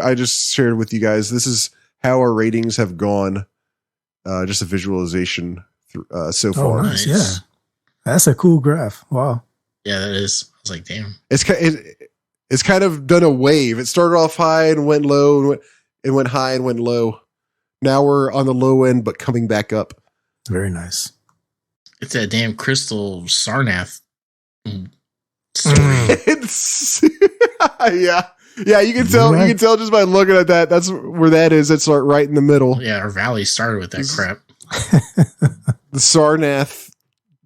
I just shared with you guys, this is how our ratings have gone. Just a visualization so far. Oh, nice. Yeah. That's a cool graph. Wow. Yeah, that is. I was like, damn. It's kind of done a wave. It started off high and went low, and went high and went low. Now we're on the low end, but coming back up. Very nice. It's that damn Crystal Sarnath story. Yeah. Yeah, you can tell. Right. You can tell just by looking at that. That's where that is. It's like right in the middle. Yeah, our valley started with that crap. The Sarnath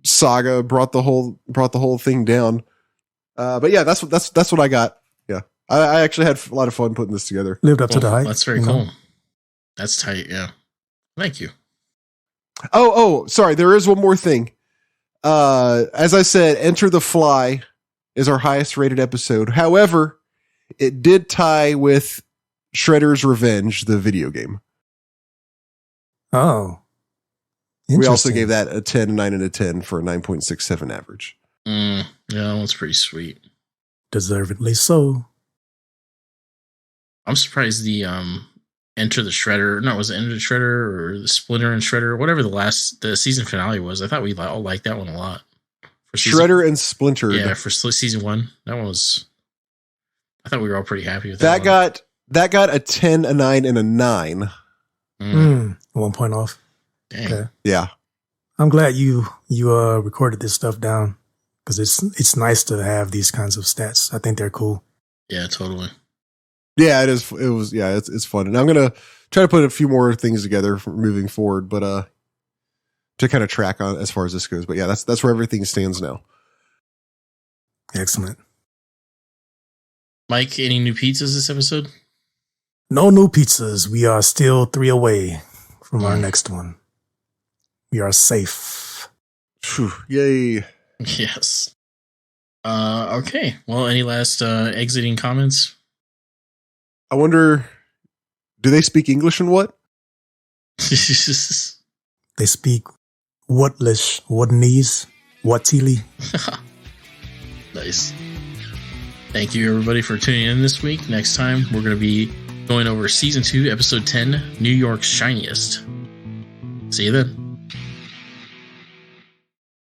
saga brought the whole thing down. But yeah, that's what I got. Yeah, I actually had a lot of fun putting this together. Lived up to the hype. That's very cool. That's tight. Yeah, thank you. Oh, sorry. There is one more thing. As I said, Enter the Fly is our highest rated episode. However, it did tie with Shredder's Revenge, the video game. Oh. We also gave that a 10, a 9, and a 10 for a 9.67 average. Yeah, that one's pretty sweet. Deservedly so. I'm surprised the Enter the Shredder. No, was it Enter the Shredder or the Splinter and Shredder? Whatever the season finale was. I thought we all liked that one a lot. Shredder and Splinter. Yeah, for season 1. That one was... I thought we were all pretty happy with that. That got a 10, a 9, and a 9. 1 point off. Dang. Okay. Yeah. I'm glad you recorded this stuff down because it's nice to have these kinds of stats. I think they're cool. Yeah, totally. Yeah, it is. It was. Yeah, it's fun, and I'm gonna try to put a few more things together for moving forward, but to kind of track on as far as this goes. But yeah, that's where everything stands now. Excellent. Mike, any new pizzas this episode? No new pizzas. We are still 3 away from our next one. We are safe. Whew, yay. Yes. Okay. Well, any last exiting comments? I wonder, do they speak English and what? They speak Whatlish, Whatnese, Watili. Nice. Thank you, everybody, for tuning in this week. Next time, we're going to be going over Season 2, Episode 10, New York's Shiniest. See you then.